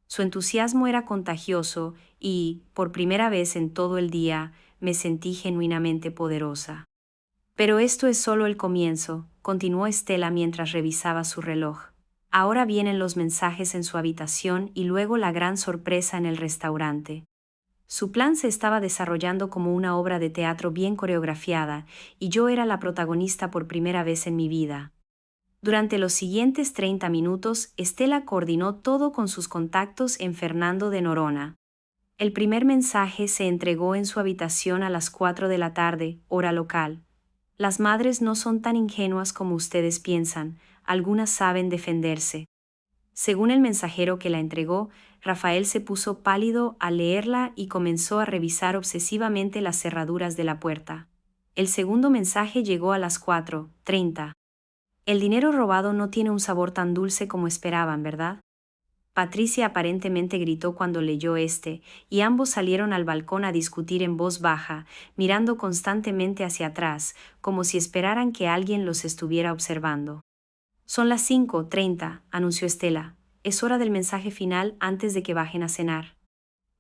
Su entusiasmo era contagioso y, por primera vez en todo el día, me sentí genuinamente poderosa. Pero esto es solo el comienzo, continuó Estela mientras revisaba su reloj. Ahora vienen los mensajes en su habitación y luego la gran sorpresa en el restaurante. Su plan se estaba desarrollando como una obra de teatro bien coreografiada, y yo era la protagonista por primera vez en mi vida. Durante los siguientes 30 minutos, Estela coordinó todo con sus contactos en Fernando de Noronha. El primer mensaje se entregó en su habitación a las 4 de la tarde, hora local. Las madres no son tan ingenuas como ustedes piensan, algunas saben defenderse. Según el mensajero que la entregó, Rafael se puso pálido al leerla y comenzó a revisar obsesivamente las cerraduras de la puerta. El segundo mensaje llegó a las 4:30. El dinero robado no tiene un sabor tan dulce como esperaban, ¿verdad? Patricia aparentemente gritó cuando leyó este, y ambos salieron al balcón a discutir en voz baja, mirando constantemente hacia atrás, como si esperaran que alguien los estuviera observando. Son las 5:30, anunció Estela. Es hora del mensaje final antes de que bajen a cenar.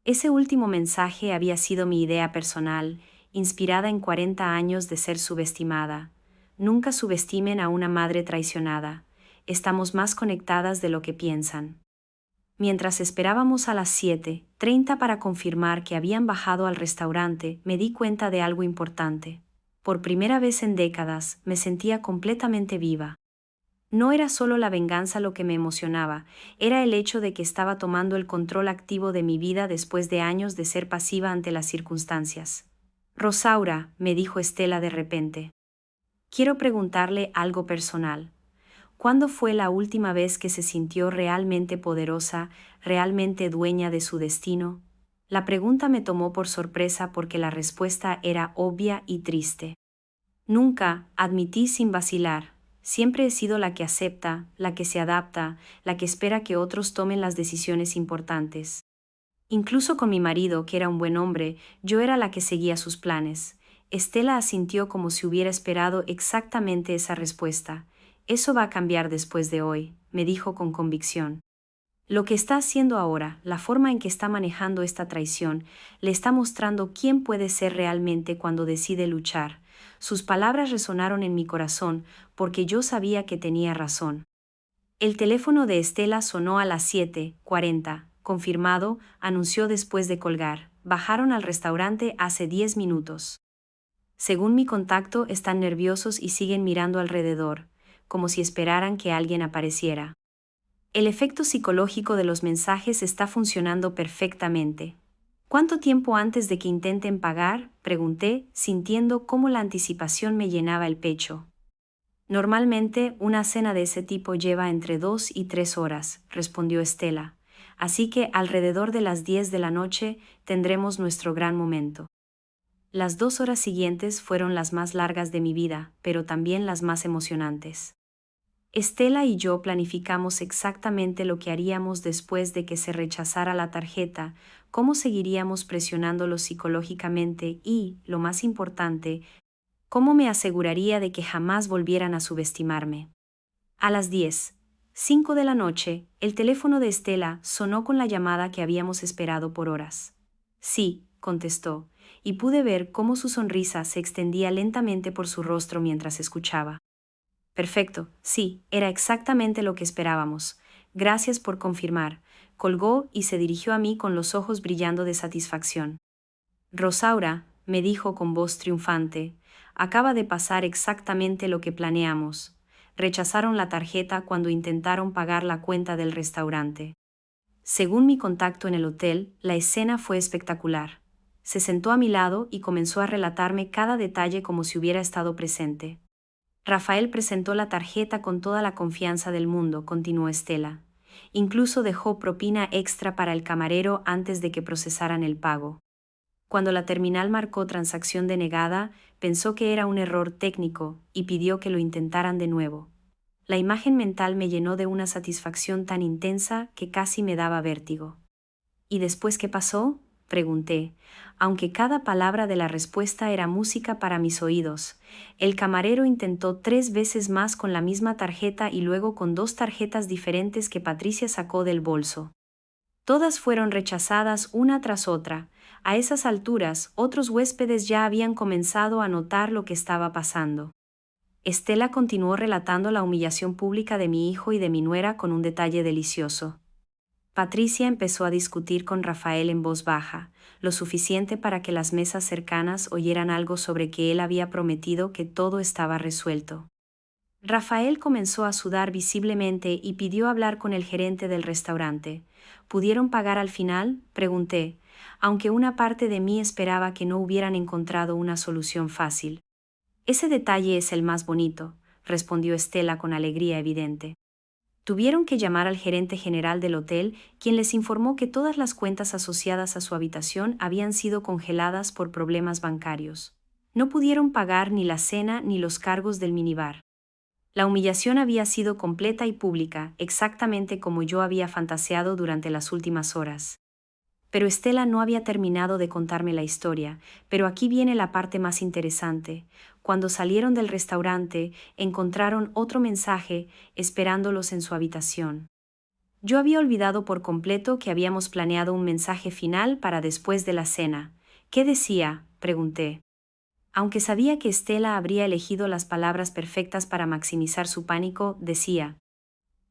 Ese último mensaje había sido mi idea personal, inspirada en 40 años de ser subestimada. Nunca subestimen a una madre traicionada. Estamos más conectadas de lo que piensan. Mientras esperábamos a las 7:30 para confirmar que habían bajado al restaurante, me di cuenta de algo importante. Por primera vez en décadas, me sentía completamente viva. No era solo la venganza lo que me emocionaba, era el hecho de que estaba tomando el control activo de mi vida después de años de ser pasiva ante las circunstancias. Rosaura, me dijo Estela de repente. Quiero preguntarle algo personal. ¿Cuándo fue la última vez que se sintió realmente poderosa, realmente dueña de su destino? La pregunta me tomó por sorpresa porque la respuesta era obvia y triste. Nunca, admití sin vacilar. Siempre he sido la que acepta, la que se adapta, la que espera que otros tomen las decisiones importantes. Incluso con mi marido, que era un buen hombre, yo era la que seguía sus planes. Estela asintió como si hubiera esperado exactamente esa respuesta. Eso va a cambiar después de hoy, me dijo con convicción. Lo que está haciendo ahora, la forma en que está manejando esta traición, le está mostrando quién puede ser realmente cuando decide luchar. Sus palabras resonaron en mi corazón, porque yo sabía que tenía razón. El teléfono de Estela sonó a las 7:40. Confirmado, anunció después de colgar. Bajaron al restaurante hace 10 minutos. Según mi contacto, están nerviosos y siguen mirando alrededor, como si esperaran que alguien apareciera. El efecto psicológico de los mensajes está funcionando perfectamente. ¿Cuánto tiempo antes de que intenten pagar?, pregunté, sintiendo cómo la anticipación me llenaba el pecho. Normalmente, una cena de ese tipo lleva entre 2 y 3 horas, respondió Estela. Así que alrededor de las 10 de la noche tendremos nuestro gran momento. Las 2 horas siguientes fueron las más largas de mi vida, pero también las más emocionantes. Estela y yo planificamos exactamente lo que haríamos después de que se rechazara la tarjeta, cómo seguiríamos presionándolos psicológicamente y, lo más importante, cómo me aseguraría de que jamás volvieran a subestimarme. A las 10, 5 de la noche, el teléfono de Estela sonó con la llamada que habíamos esperado por horas. Sí, contestó, y pude ver cómo su sonrisa se extendía lentamente por su rostro mientras escuchaba. Perfecto, sí, era exactamente lo que esperábamos. Gracias por confirmar. Colgó y se dirigió a mí con los ojos brillando de satisfacción. Rosaura, me dijo con voz triunfante, acaba de pasar exactamente lo que planeamos. Rechazaron la tarjeta cuando intentaron pagar la cuenta del restaurante. Según mi contacto en el hotel, la escena fue espectacular. Se sentó a mi lado y comenzó a relatarme cada detalle como si hubiera estado presente. Rafael presentó la tarjeta con toda la confianza del mundo, continuó Estela. Incluso dejó propina extra para el camarero antes de que procesaran el pago. Cuando la terminal marcó transacción denegada, pensó que era un error técnico y pidió que lo intentaran de nuevo. La imagen mental me llenó de una satisfacción tan intensa que casi me daba vértigo. ¿Y después qué pasó?, pregunté, aunque cada palabra de la respuesta era música para mis oídos. El camarero intentó 3 veces más con la misma tarjeta y luego con 2 tarjetas diferentes que Patricia sacó del bolso. Todas fueron rechazadas una tras otra. A esas alturas, otros huéspedes ya habían comenzado a notar lo que estaba pasando. Estela continuó relatando la humillación pública de mi hijo y de mi nuera con un detalle delicioso. Patricia empezó a discutir con Rafael en voz baja, lo suficiente para que las mesas cercanas oyeran algo sobre que él había prometido que todo estaba resuelto. Rafael comenzó a sudar visiblemente y pidió hablar con el gerente del restaurante. ¿Pudieron pagar al final?, pregunté, aunque una parte de mí esperaba que no hubieran encontrado una solución fácil. Ese detalle es el más bonito, respondió Estela con alegría evidente. Tuvieron que llamar al gerente general del hotel, quien les informó que todas las cuentas asociadas a su habitación habían sido congeladas por problemas bancarios. No pudieron pagar ni la cena ni los cargos del minibar. La humillación había sido completa y pública, exactamente como yo había fantaseado durante las últimas horas. Pero Estela no había terminado de contarme la historia, pero aquí viene la parte más interesante. Cuando salieron del restaurante, encontraron otro mensaje esperándolos en su habitación. Yo había olvidado por completo que habíamos planeado un mensaje final para después de la cena. ¿Qué decía?, pregunté. Aunque sabía que Estela habría elegido las palabras perfectas para maximizar su pánico, decía: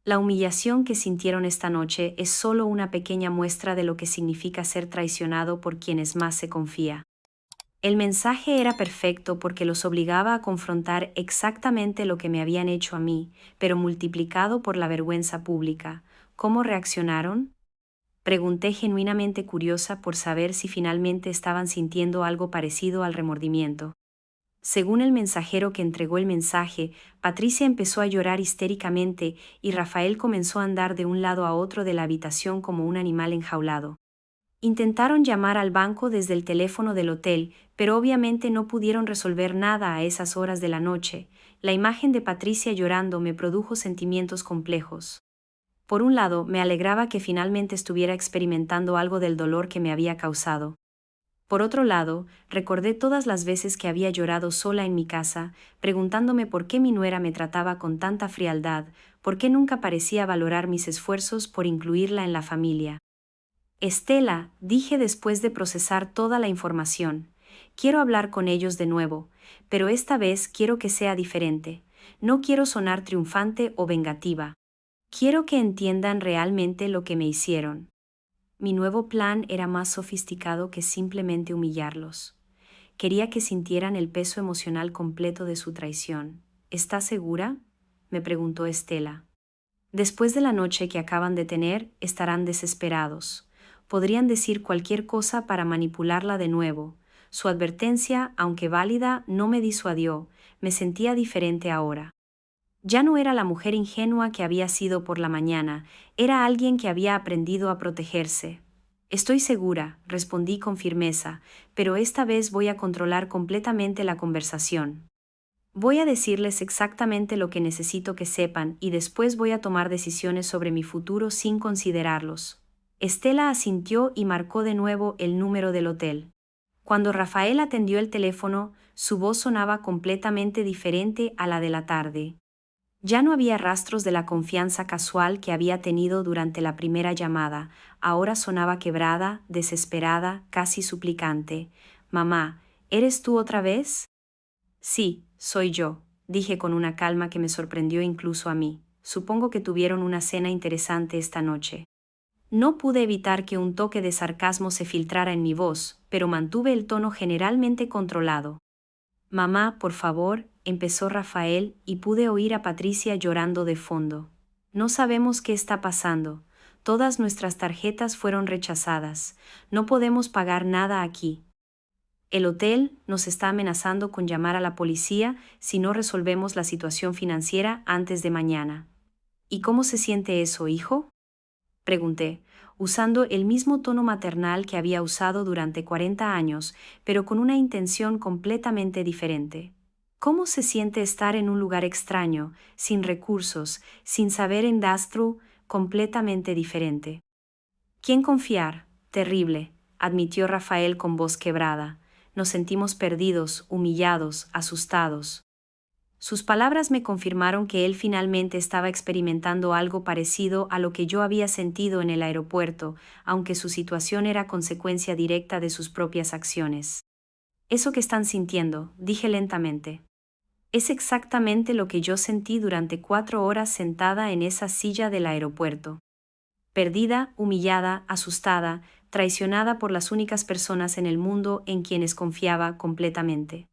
la humillación que sintieron esta noche es solo una pequeña muestra de lo que significa ser traicionado por quienes más se confía. El mensaje era perfecto porque los obligaba a confrontar exactamente lo que me habían hecho a mí, pero multiplicado por la vergüenza pública. ¿Cómo reaccionaron?, pregunté genuinamente curiosa por saber si finalmente estaban sintiendo algo parecido al remordimiento. Según el mensajero que entregó el mensaje, Patricia empezó a llorar histéricamente y Rafael comenzó a andar de un lado a otro de la habitación como un animal enjaulado. Intentaron llamar al banco desde el teléfono del hotel, pero obviamente no pudieron resolver nada a esas horas de la noche. La imagen de Patricia llorando me produjo sentimientos complejos. Por un lado, me alegraba que finalmente estuviera experimentando algo del dolor que me había causado. Por otro lado, recordé todas las veces que había llorado sola en mi casa, preguntándome por qué mi nuera me trataba con tanta frialdad, por qué nunca parecía valorar mis esfuerzos por incluirla en la familia. Estela, dije después de procesar toda la información, quiero hablar con ellos de nuevo, pero esta vez quiero que sea diferente. No quiero sonar triunfante o vengativa. Quiero que entiendan realmente lo que me hicieron. Mi nuevo plan era más sofisticado que simplemente humillarlos. Quería que sintieran el peso emocional completo de su traición. ¿Estás segura?, me preguntó Estela. Después de la noche que acaban de tener, estarán desesperados. Podrían decir cualquier cosa para manipularla de nuevo. Su advertencia, aunque válida, no me disuadió. Me sentía diferente ahora. Ya no era la mujer ingenua que había sido por la mañana, era alguien que había aprendido a protegerse. Estoy segura, respondí con firmeza, pero esta vez voy a controlar completamente la conversación. Voy a decirles exactamente lo que necesito que sepan y después voy a tomar decisiones sobre mi futuro sin considerarlos. Estela asintió y marcó de nuevo el número del hotel. Cuando Rafael atendió el teléfono, su voz sonaba completamente diferente a la de la tarde. Ya no había rastros de la confianza casual que había tenido durante la primera llamada, ahora sonaba quebrada, desesperada, casi suplicante. «Mamá, ¿eres tú otra vez?» «Sí, soy yo», dije con una calma que me sorprendió incluso a mí. «Supongo que tuvieron una cena interesante esta noche». No pude evitar que un toque de sarcasmo se filtrara en mi voz, pero mantuve el tono generalmente controlado. «Mamá, por favor», empezó Rafael, y pude oír a Patricia llorando de fondo. «No sabemos qué está pasando. Todas nuestras tarjetas fueron rechazadas. No podemos pagar nada aquí. El hotel nos está amenazando con llamar a la policía si no resolvemos la situación financiera antes de mañana». «¿Y cómo se siente eso, hijo?», pregunté, usando el mismo tono maternal que había usado durante 40 años, pero con una intención completamente diferente. ¿Cómo se siente estar en un lugar extraño, sin recursos, sin saber en Dastru, completamente diferente? ¿Quién confiar? Terrible, admitió Rafael con voz quebrada. Nos sentimos perdidos, humillados, asustados. Sus palabras me confirmaron que él finalmente estaba experimentando algo parecido a lo que yo había sentido en el aeropuerto, aunque su situación era consecuencia directa de sus propias acciones. «Eso que están sintiendo», dije lentamente, «es exactamente lo que yo sentí durante 4 horas sentada en esa silla del aeropuerto. Perdida, humillada, asustada, traicionada por las únicas personas en el mundo en quienes confiaba completamente».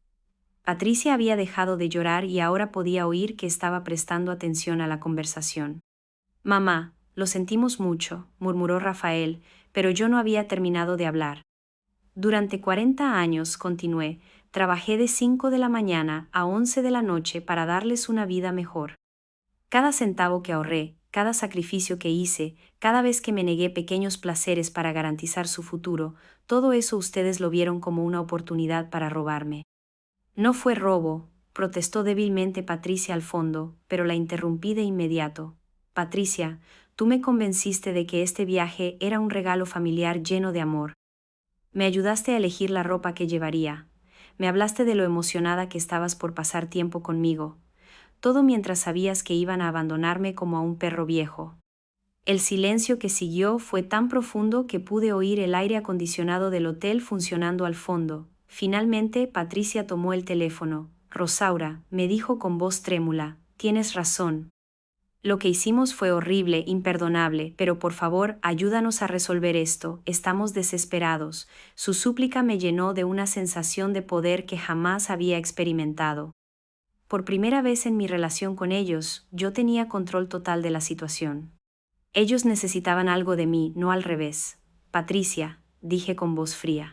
Patricia había dejado de llorar y ahora podía oír que estaba prestando atención a la conversación. «Mamá, lo sentimos mucho», murmuró Rafael, pero yo no había terminado de hablar. «Durante 40 años», continué, «trabajé de 5 de la mañana a 11 de la noche para darles una vida mejor. Cada centavo que ahorré, cada sacrificio que hice, cada vez que me negué pequeños placeres para garantizar su futuro, todo eso ustedes lo vieron como una oportunidad para robarme». «No fue robo», protestó débilmente Patricia al fondo, pero la interrumpí de inmediato. «Patricia, tú me convenciste de que este viaje era un regalo familiar lleno de amor. Me ayudaste a elegir la ropa que llevaría. Me hablaste de lo emocionada que estabas por pasar tiempo conmigo. Todo mientras sabías que iban a abandonarme como a un perro viejo». El silencio que siguió fue tan profundo que pude oír el aire acondicionado del hotel funcionando al fondo. Finalmente, Patricia tomó el teléfono. «Rosaura», me dijo con voz trémula, «tienes razón. Lo que hicimos fue horrible, imperdonable, pero por favor, ayúdanos a resolver esto, estamos desesperados». Su súplica me llenó de una sensación de poder que jamás había experimentado. Por primera vez en mi relación con ellos, yo tenía control total de la situación. Ellos necesitaban algo de mí, no al revés. «Patricia», dije con voz fría,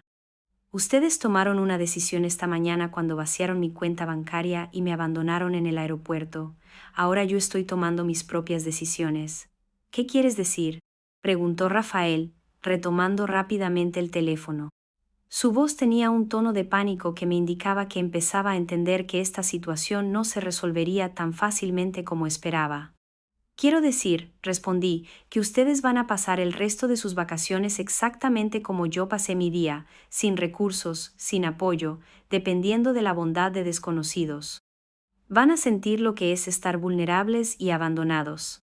«ustedes tomaron una decisión esta mañana cuando vaciaron mi cuenta bancaria y me abandonaron en el aeropuerto. Ahora yo estoy tomando mis propias decisiones». «¿Qué quieres decir?», preguntó Rafael, retomando rápidamente el teléfono. Su voz tenía un tono de pánico que me indicaba que empezaba a entender que esta situación no se resolvería tan fácilmente como esperaba. «Quiero decir», respondí, «que ustedes van a pasar el resto de sus vacaciones exactamente como yo pasé mi día, sin recursos, sin apoyo, dependiendo de la bondad de desconocidos. Van a sentir lo que es estar vulnerables y abandonados».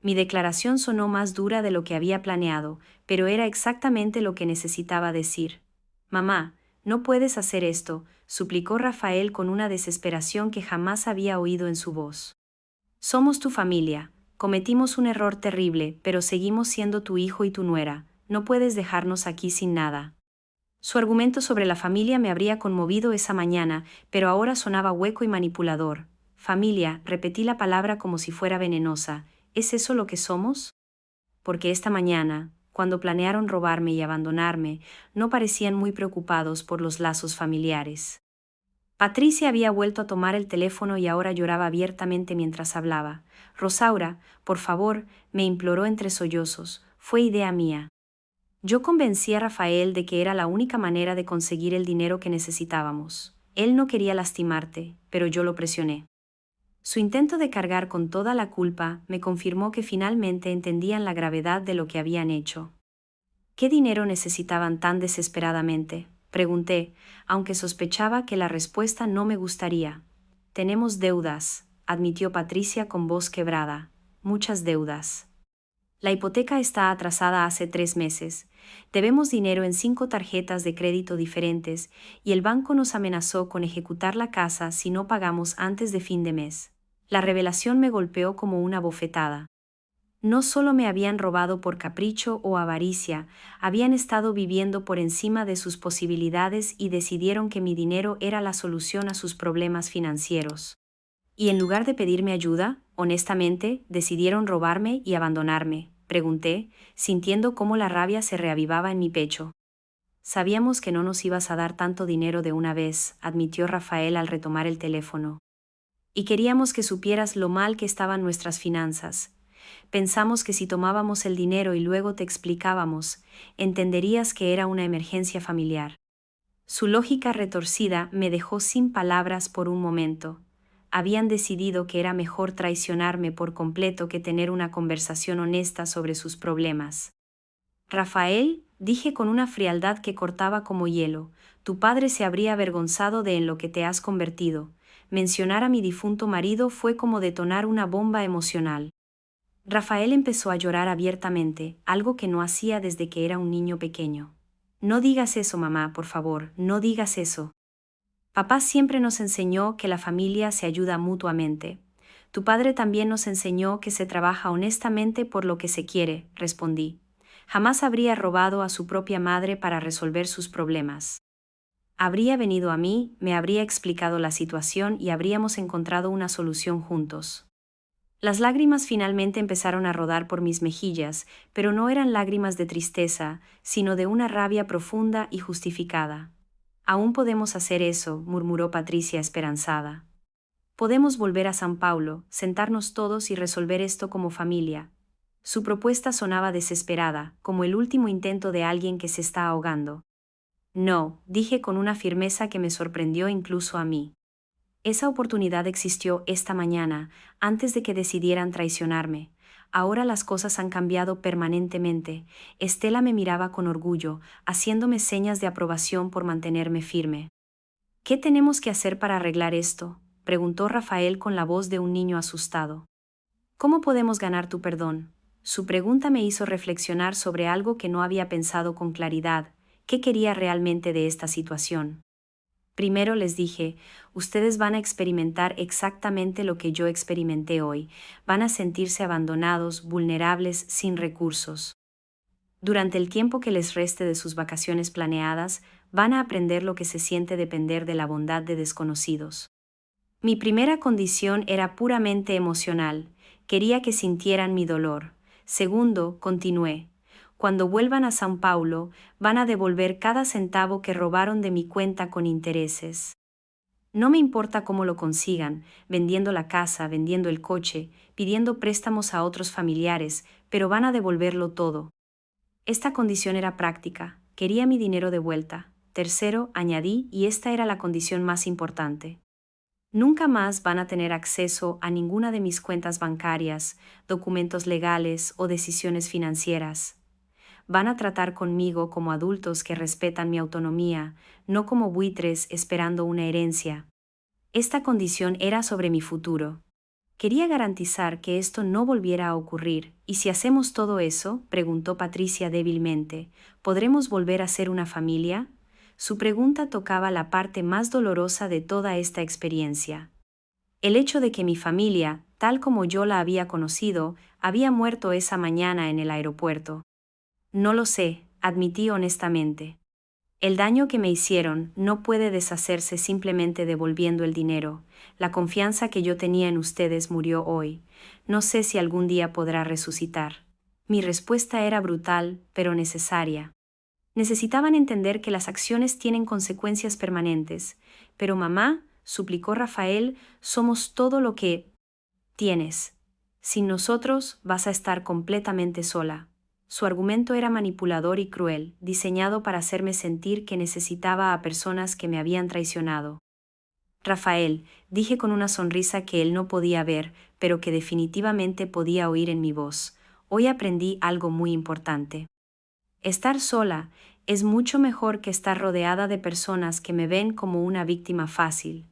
Mi declaración sonó más dura de lo que había planeado, pero era exactamente lo que necesitaba decir. «Mamá, no puedes hacer esto», suplicó Rafael con una desesperación que jamás había oído en su voz. «Somos tu familia. Cometimos un error terrible, pero seguimos siendo tu hijo y tu nuera. No puedes dejarnos aquí sin nada». Su argumento sobre la familia me habría conmovido esa mañana, pero ahora sonaba hueco y manipulador. «Familia», repetí la palabra como si fuera venenosa. ¿Es eso lo que somos? Porque esta mañana, cuando planearon robarme y abandonarme, no parecían muy preocupados por los lazos familiares. Patricia había vuelto a tomar el teléfono y ahora lloraba abiertamente mientras hablaba. «Rosaura, por favor», me imploró entre sollozos, «fue idea mía. Yo convencí a Rafael de que era la única manera de conseguir el dinero que necesitábamos. Él no quería lastimarte, pero yo lo presioné». Su intento de cargar con toda la culpa me confirmó que finalmente entendían la gravedad de lo que habían hecho. «¿Qué dinero necesitaban tan desesperadamente?», pregunté, aunque sospechaba que la respuesta no me gustaría. «Tenemos deudas», admitió Patricia con voz quebrada. Muchas deudas. La hipoteca está atrasada hace 3 meses. Debemos dinero en 5 tarjetas de crédito diferentes y el banco nos amenazó con ejecutar la casa si no pagamos antes de fin de mes. La revelación me golpeó como una bofetada. No solo me habían robado por capricho o avaricia, habían estado viviendo por encima de sus posibilidades y decidieron que mi dinero era la solución a sus problemas financieros. Y en lugar de pedirme ayuda, honestamente, decidieron robarme y abandonarme, pregunté, sintiendo cómo la rabia se reavivaba en mi pecho. Sabíamos que no nos ibas a dar tanto dinero de una vez, admitió Rafael al retomar el teléfono. Y queríamos que supieras lo mal que estaban nuestras finanzas. Pensamos que si tomábamos el dinero y luego te explicábamos, entenderías que era una emergencia familiar. Su lógica retorcida me dejó sin palabras por un momento. Habían decidido que era mejor traicionarme por completo que tener una conversación honesta sobre sus problemas. Rafael, dije con una frialdad que cortaba como hielo, tu padre se habría avergonzado de en lo que te has convertido. Mencionar a mi difunto marido fue como detonar una bomba emocional. Rafael empezó a llorar abiertamente, algo que no hacía desde que era un niño pequeño. No digas eso, mamá, por favor, no digas eso. Papá siempre nos enseñó que la familia se ayuda mutuamente. Tu padre también nos enseñó que se trabaja honestamente por lo que se quiere, respondí. Jamás habría robado a su propia madre para resolver sus problemas. Habría venido a mí, me habría explicado la situación y habríamos encontrado una solución juntos. Las lágrimas finalmente empezaron a rodar por mis mejillas, pero no eran lágrimas de tristeza, sino de una rabia profunda y justificada. Aún podemos hacer eso, murmuró Patricia esperanzada. Podemos volver a San Paulo, sentarnos todos y resolver esto como familia. Su propuesta sonaba desesperada, como el último intento de alguien que se está ahogando. No, dije con una firmeza que me sorprendió incluso a mí. Esa oportunidad existió esta mañana, antes de que decidieran traicionarme. Ahora las cosas han cambiado permanentemente. Estela me miraba con orgullo, haciéndome señas de aprobación por mantenerme firme. ¿Qué tenemos que hacer para arreglar esto?, preguntó Rafael con la voz de un niño asustado. ¿Cómo podemos ganar tu perdón? Su pregunta me hizo reflexionar sobre algo que no había pensado con claridad. ¿Qué quería realmente de esta situación? Primero les dije, ustedes van a experimentar exactamente lo que yo experimenté hoy, van a sentirse abandonados, vulnerables, sin recursos. Durante el tiempo que les reste de sus vacaciones planeadas, van a aprender lo que se siente depender de la bondad de desconocidos. Mi primera condición era puramente emocional, quería que sintieran mi dolor. Segundo, continué. Cuando vuelvan a São Paulo, van a devolver cada centavo que robaron de mi cuenta con intereses. No me importa cómo lo consigan, vendiendo la casa, vendiendo el coche, pidiendo préstamos a otros familiares, pero van a devolverlo todo. Esta condición era práctica, quería mi dinero de vuelta. Tercero, añadí, y esta era la condición más importante. Nunca más van a tener acceso a ninguna de mis cuentas bancarias, documentos legales o decisiones financieras. Van a tratar conmigo como adultos que respetan mi autonomía, no como buitres esperando una herencia. Esta condición era sobre mi futuro. Quería garantizar que esto no volviera a ocurrir, y si hacemos todo eso, preguntó Patricia débilmente, ¿podremos volver a ser una familia? Su pregunta tocaba la parte más dolorosa de toda esta experiencia. El hecho de que mi familia, tal como yo la había conocido, había muerto esa mañana en el aeropuerto. No lo sé, admití honestamente. El daño que me hicieron no puede deshacerse simplemente devolviendo el dinero. La confianza que yo tenía en ustedes murió hoy. No sé si algún día podrá resucitar. Mi respuesta era brutal, pero necesaria. Necesitaban entender que las acciones tienen consecuencias permanentes. Pero mamá, suplicó Rafael, somos todo lo que tienes. Sin nosotros vas a estar completamente sola. Su argumento era manipulador y cruel, diseñado para hacerme sentir que necesitaba a personas que me habían traicionado. Rafael, dije con una sonrisa que él no podía ver, pero que definitivamente podía oír en mi voz, hoy aprendí algo muy importante. Estar sola es mucho mejor que estar rodeada de personas que me ven como una víctima fácil.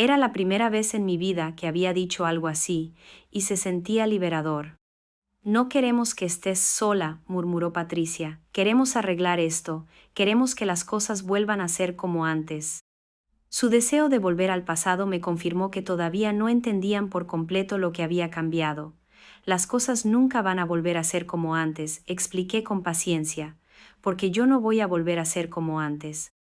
Era la primera vez en mi vida que había dicho algo así, y se sentía liberador. No queremos que estés sola, murmuró Patricia. Queremos arreglar esto, queremos que las cosas vuelvan a ser como antes. Su deseo de volver al pasado me confirmó que todavía no entendían por completo lo que había cambiado. Las cosas nunca van a volver a ser como antes, expliqué con paciencia, porque yo no voy a volver a ser como antes.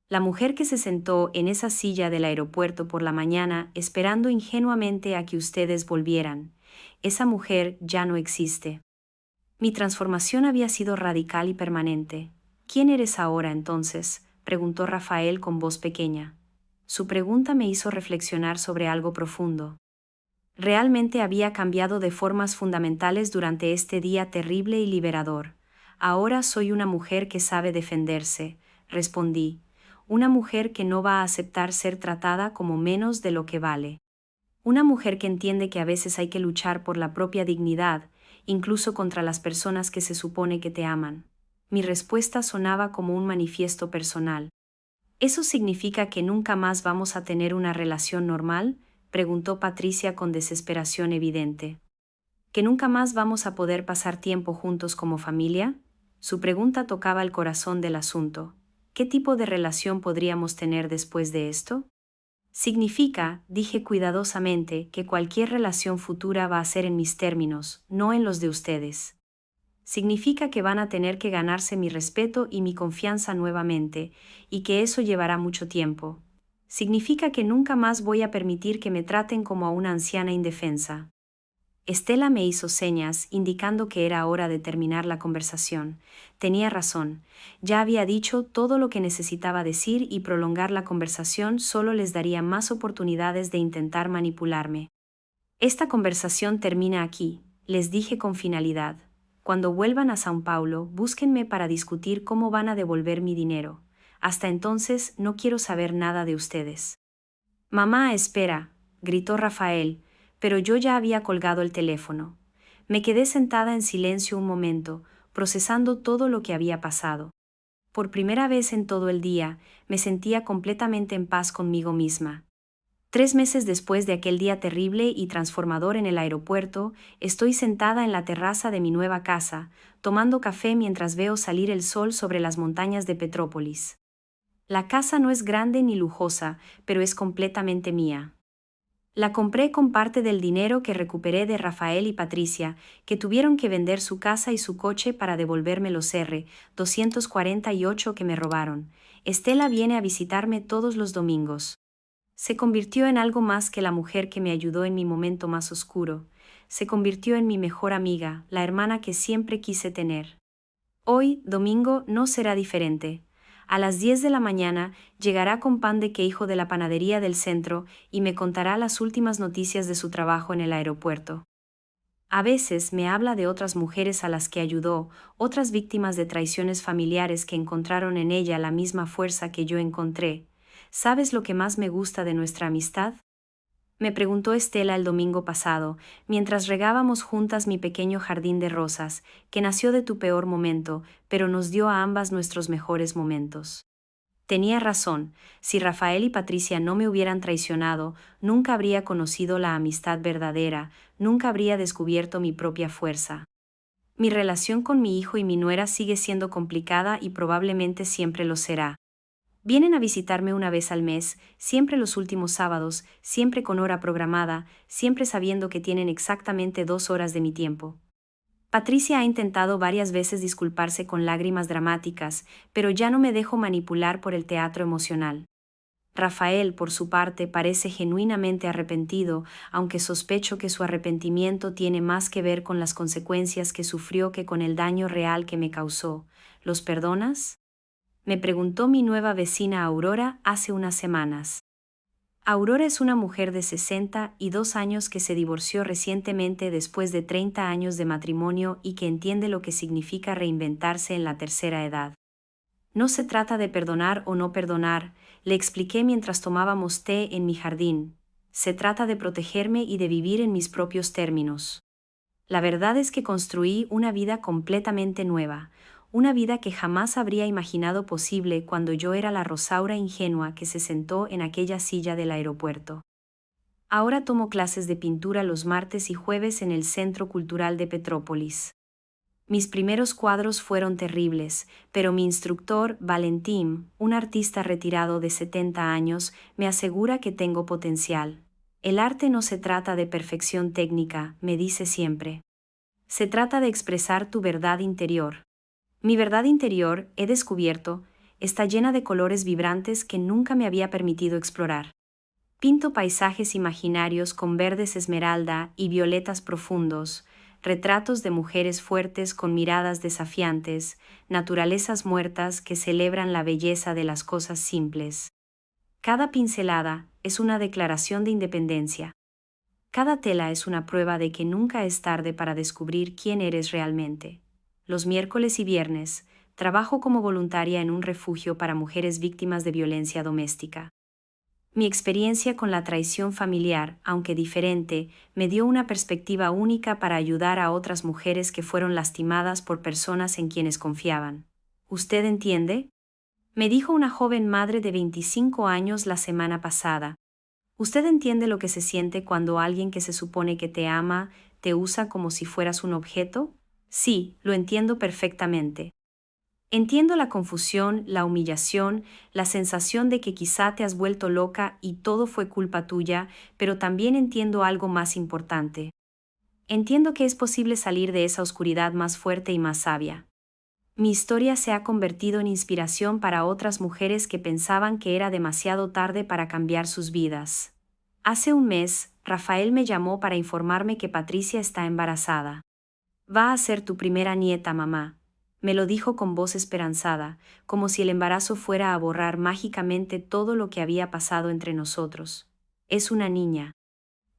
La mujer que se sentó en esa silla del aeropuerto por la mañana esperando ingenuamente a que ustedes volvieran, esa mujer ya no existe. Mi transformación había sido radical y permanente. ¿Quién eres ahora entonces?, preguntó Rafael con voz pequeña. Su pregunta me hizo reflexionar sobre algo profundo. Realmente había cambiado de formas fundamentales durante este día terrible y liberador. Ahora soy una mujer que sabe defenderse, respondí. Una mujer que no va a aceptar ser tratada como menos de lo que vale. Una mujer que entiende que a veces hay que luchar por la propia dignidad, incluso contra las personas que se supone que te aman. Mi respuesta sonaba como un manifiesto personal. ¿Eso significa que nunca más vamos a tener una relación normal?, preguntó Patricia con desesperación evidente. ¿Que nunca más vamos a poder pasar tiempo juntos como familia? Su pregunta tocaba el corazón del asunto. ¿Qué tipo de relación podríamos tener después de esto? Significa, dije cuidadosamente, que cualquier relación futura va a ser en mis términos, no en los de ustedes. Significa que van a tener que ganarse mi respeto y mi confianza nuevamente, y que eso llevará mucho tiempo. Significa que nunca más voy a permitir que me traten como a una anciana indefensa. Estela me hizo señas, indicando que era hora de terminar la conversación. Tenía razón, ya había dicho todo lo que necesitaba decir y prolongar la conversación solo les daría más oportunidades de intentar manipularme. Esta conversación termina aquí, les dije con finalidad. Cuando vuelvan a São Paulo, búsquenme para discutir cómo van a devolver mi dinero. Hasta entonces no quiero saber nada de ustedes. Mamá, espera, gritó Rafael, pero yo ya había colgado el teléfono. Me quedé sentada en silencio un momento, procesando todo lo que había pasado. Por primera vez en todo el día, me sentía completamente en paz conmigo misma. 3 meses después de aquel día terrible y transformador en el aeropuerto, estoy sentada en la terraza de mi nueva casa, tomando café mientras veo salir el sol sobre las montañas de Petrópolis. La casa no es grande ni lujosa, pero es completamente mía. La compré con parte del dinero que recuperé de Rafael y Patricia, que tuvieron que vender su casa y su coche para devolverme los R$248 que me robaron. Estela viene a visitarme todos los domingos. Se convirtió en algo más que la mujer que me ayudó en mi momento más oscuro. Se convirtió en mi mejor amiga, la hermana que siempre quise tener. Hoy, domingo, no será diferente. A las 10 de la mañana llegará con pan de queijo de la panadería del centro y me contará las últimas noticias de su trabajo en el aeropuerto. A veces me habla de otras mujeres a las que ayudó, otras víctimas de traiciones familiares que encontraron en ella la misma fuerza que yo encontré. ¿Sabes lo que más me gusta de nuestra amistad?, me preguntó Estela el domingo pasado, mientras regábamos juntas mi pequeño jardín de rosas, que nació de tu peor momento, pero nos dio a ambas nuestros mejores momentos. Tenía razón, si Rafael y Patricia no me hubieran traicionado, nunca habría conocido la amistad verdadera, nunca habría descubierto mi propia fuerza. Mi relación con mi hijo y mi nuera sigue siendo complicada y probablemente siempre lo será. Vienen a visitarme una vez al mes, siempre los últimos sábados, siempre con hora programada, siempre sabiendo que tienen exactamente 2 horas de mi tiempo. Patricia ha intentado varias veces disculparse con lágrimas dramáticas, pero ya no me dejo manipular por el teatro emocional. Rafael, por su parte, parece genuinamente arrepentido, aunque sospecho que su arrepentimiento tiene más que ver con las consecuencias que sufrió que con el daño real que me causó. ¿Los perdonas?, me preguntó mi nueva vecina Aurora hace unas semanas. Aurora es una mujer de 62 años que se divorció recientemente después de 30 años de matrimonio y que entiende lo que significa reinventarse en la tercera edad. No se trata de perdonar o no perdonar, le expliqué mientras tomábamos té en mi jardín. Se trata de protegerme y de vivir en mis propios términos. La verdad es que construí una vida completamente nueva, una vida que jamás habría imaginado posible cuando yo era la Rosaura ingenua que se sentó en aquella silla del aeropuerto. Ahora tomo clases de pintura los martes y jueves en el Centro Cultural de Petrópolis. Mis primeros cuadros fueron terribles, pero mi instructor, Valentín, un artista retirado de 70 años, me asegura que tengo potencial. El arte no se trata de perfección técnica, me dice siempre. Se trata de expresar tu verdad interior. Mi verdad interior, he descubierto, está llena de colores vibrantes que nunca me había permitido explorar. Pinto paisajes imaginarios con verdes esmeralda y violetas profundos, retratos de mujeres fuertes con miradas desafiantes, naturalezas muertas que celebran la belleza de las cosas simples. Cada pincelada es una declaración de independencia. Cada tela es una prueba de que nunca es tarde para descubrir quién eres realmente. Los miércoles y viernes, trabajo como voluntaria en un refugio para mujeres víctimas de violencia doméstica. Mi experiencia con la traición familiar, aunque diferente, me dio una perspectiva única para ayudar a otras mujeres que fueron lastimadas por personas en quienes confiaban. ¿Usted entiende? Me dijo una joven madre de 25 años la semana pasada. ¿Usted entiende lo que se siente cuando alguien que se supone que te ama, te usa como si fueras un objeto? Sí, lo entiendo perfectamente. Entiendo la confusión, la humillación, la sensación de que quizá te has vuelto loca y todo fue culpa tuya, pero también entiendo algo más importante. Entiendo que es posible salir de esa oscuridad más fuerte y más sabia. Mi historia se ha convertido en inspiración para otras mujeres que pensaban que era demasiado tarde para cambiar sus vidas. Hace un mes, Rafael me llamó para informarme que Patricia está embarazada. Va a ser tu primera nieta, mamá. Me lo dijo con voz esperanzada, como si el embarazo fuera a borrar mágicamente todo lo que había pasado entre nosotros. Es una niña.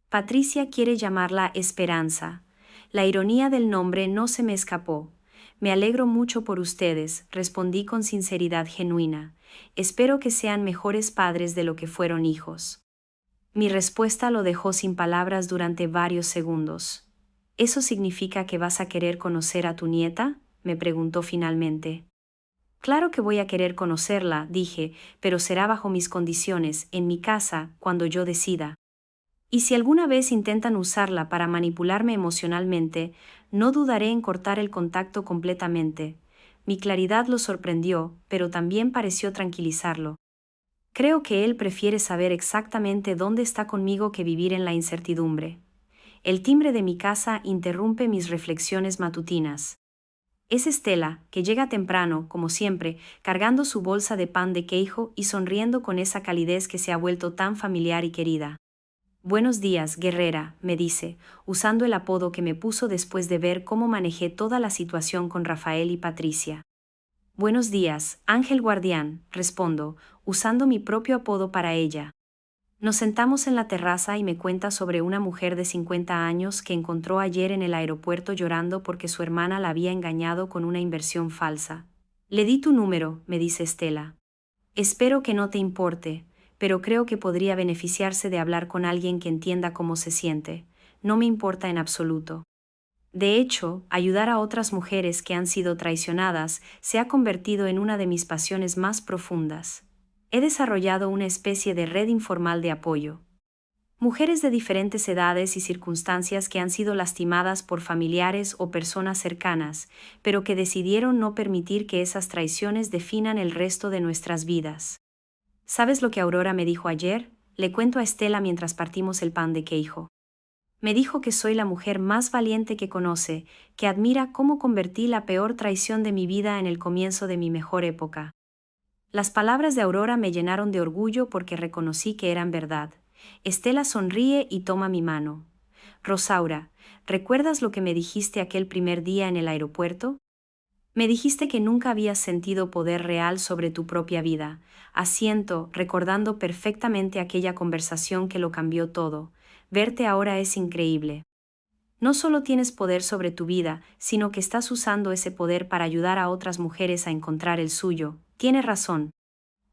Patricia quiere llamarla Esperanza. La ironía del nombre no se me escapó. Me alegro mucho por ustedes, respondí con sinceridad genuina. Espero que sean mejores padres de lo que fueron hijos. Mi respuesta lo dejó sin palabras durante varios segundos. ¿Eso significa que vas a querer conocer a tu nieta?, me preguntó finalmente. Claro que voy a querer conocerla, dije, pero será bajo mis condiciones, en mi casa, cuando yo decida. Y si alguna vez intentan usarla para manipularme emocionalmente, no dudaré en cortar el contacto completamente. Mi claridad lo sorprendió, pero también pareció tranquilizarlo. Creo que él prefiere saber exactamente dónde está conmigo que vivir en la incertidumbre. El timbre de mi casa interrumpe mis reflexiones matutinas. Es Estela, que llega temprano, como siempre, cargando su bolsa de pan de queijo y sonriendo con esa calidez que se ha vuelto tan familiar y querida. Buenos días, guerrera, me dice, usando el apodo que me puso después de ver cómo manejé toda la situación con Rafael y Patricia. Buenos días, Ángel Guardián, respondo, usando mi propio apodo para ella. Nos sentamos en la terraza y me cuenta sobre una mujer de 50 años que encontró ayer en el aeropuerto llorando porque su hermana la había engañado con una inversión falsa. Le di tu número, me dice Estela. Espero que no te importe, pero creo que podría beneficiarse de hablar con alguien que entienda cómo se siente. No me importa en absoluto. De hecho, ayudar a otras mujeres que han sido traicionadas se ha convertido en una de mis pasiones más profundas. He desarrollado una especie de red informal de apoyo. Mujeres de diferentes edades y circunstancias que han sido lastimadas por familiares o personas cercanas, pero que decidieron no permitir que esas traiciones definan el resto de nuestras vidas. ¿Sabes lo que Aurora me dijo ayer? Le cuento a Estela mientras partimos el pan de queijo. Me dijo que soy la mujer más valiente que conoce, que admira cómo convertí la peor traición de mi vida en el comienzo de mi mejor época. Las palabras de Aurora me llenaron de orgullo porque reconocí que eran verdad. Estela sonríe y toma mi mano. Rosaura, ¿recuerdas lo que me dijiste aquel primer día en el aeropuerto? Me dijiste que nunca habías sentido poder real sobre tu propia vida. Asiento, recordando perfectamente aquella conversación que lo cambió todo. Verte ahora es increíble. No solo tienes poder sobre tu vida, sino que estás usando ese poder para ayudar a otras mujeres a encontrar el suyo. Tienes razón.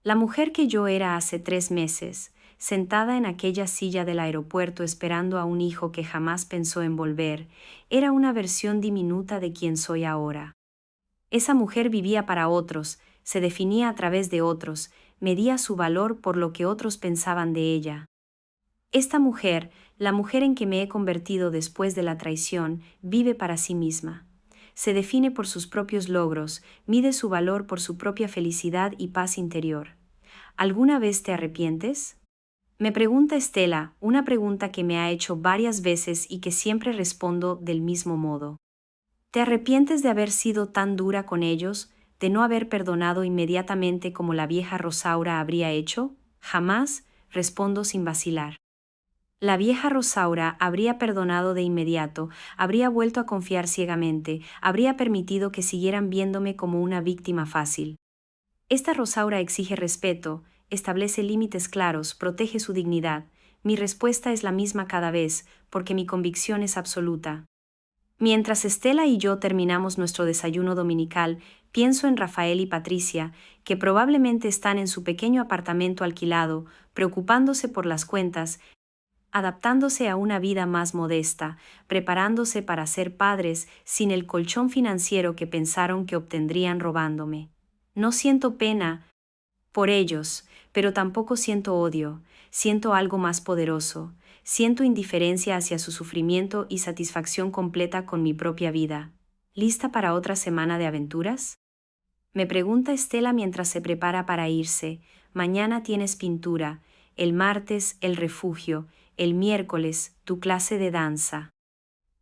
La mujer que yo era hace 3 meses, sentada en aquella silla del aeropuerto esperando a un hijo que jamás pensó en volver, era una versión diminuta de quien soy ahora. Esa mujer vivía para otros, se definía a través de otros, medía su valor por lo que otros pensaban de ella. Esta mujer, la mujer en que me he convertido después de la traición, vive para sí misma. Se define por sus propios logros, mide su valor por su propia felicidad y paz interior. ¿Alguna vez te arrepientes? Me pregunta Estela, una pregunta que me ha hecho varias veces y que siempre respondo del mismo modo. ¿Te arrepientes de haber sido tan dura con ellos, de no haber perdonado inmediatamente como la vieja Rosaura habría hecho? Jamás, respondo sin vacilar. La vieja Rosaura habría perdonado de inmediato, habría vuelto a confiar ciegamente, habría permitido que siguieran viéndome como una víctima fácil. Esta Rosaura exige respeto, establece límites claros, protege su dignidad. Mi respuesta es la misma cada vez, porque mi convicción es absoluta. Mientras Estela y yo terminamos nuestro desayuno dominical, pienso en Rafael y Patricia, que probablemente están en su pequeño apartamento alquilado, preocupándose por las cuentas, adaptándose a una vida más modesta, preparándose para ser padres sin el colchón financiero que pensaron que obtendrían robándome. No siento pena por ellos, pero tampoco siento odio, siento algo más poderoso, siento indiferencia hacia su sufrimiento y satisfacción completa con mi propia vida. ¿Lista para otra semana de aventuras? Me pregunta Estela mientras se prepara para irse. Mañana tienes pintura, el martes el refugio, el miércoles tu clase de danza.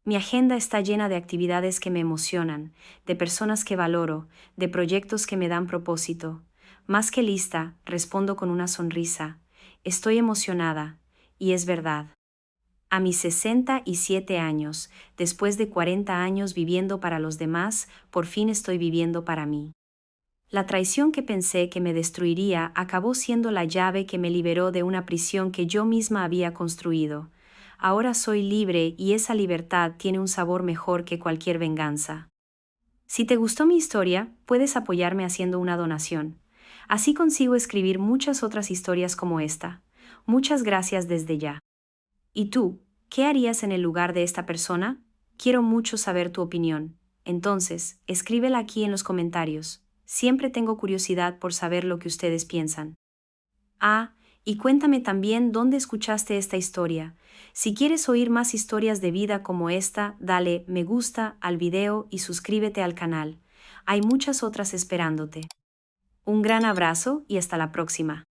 Mi agenda está llena de actividades que me emocionan, de personas que valoro, de proyectos que me dan propósito. Más que lista, respondo con una sonrisa. Estoy emocionada, y es verdad. A mis 67 años, después de 40 años viviendo para los demás, por fin estoy viviendo para mí. La traición que pensé que me destruiría acabó siendo la llave que me liberó de una prisión que yo misma había construido. Ahora soy libre y esa libertad tiene un sabor mejor que cualquier venganza. Si te gustó mi historia, puedes apoyarme haciendo una donación. Así consigo escribir muchas otras historias como esta. Muchas gracias desde ya. ¿Y tú, qué harías en el lugar de esta persona? Quiero mucho saber tu opinión. Entonces, escríbela aquí en los comentarios. Siempre tengo curiosidad por saber lo que ustedes piensan. Ah, y cuéntame también dónde escuchaste esta historia. Si quieres oír más historias de vida como esta, dale me gusta al video y suscríbete al canal. Hay muchas otras esperándote. Un gran abrazo y hasta la próxima.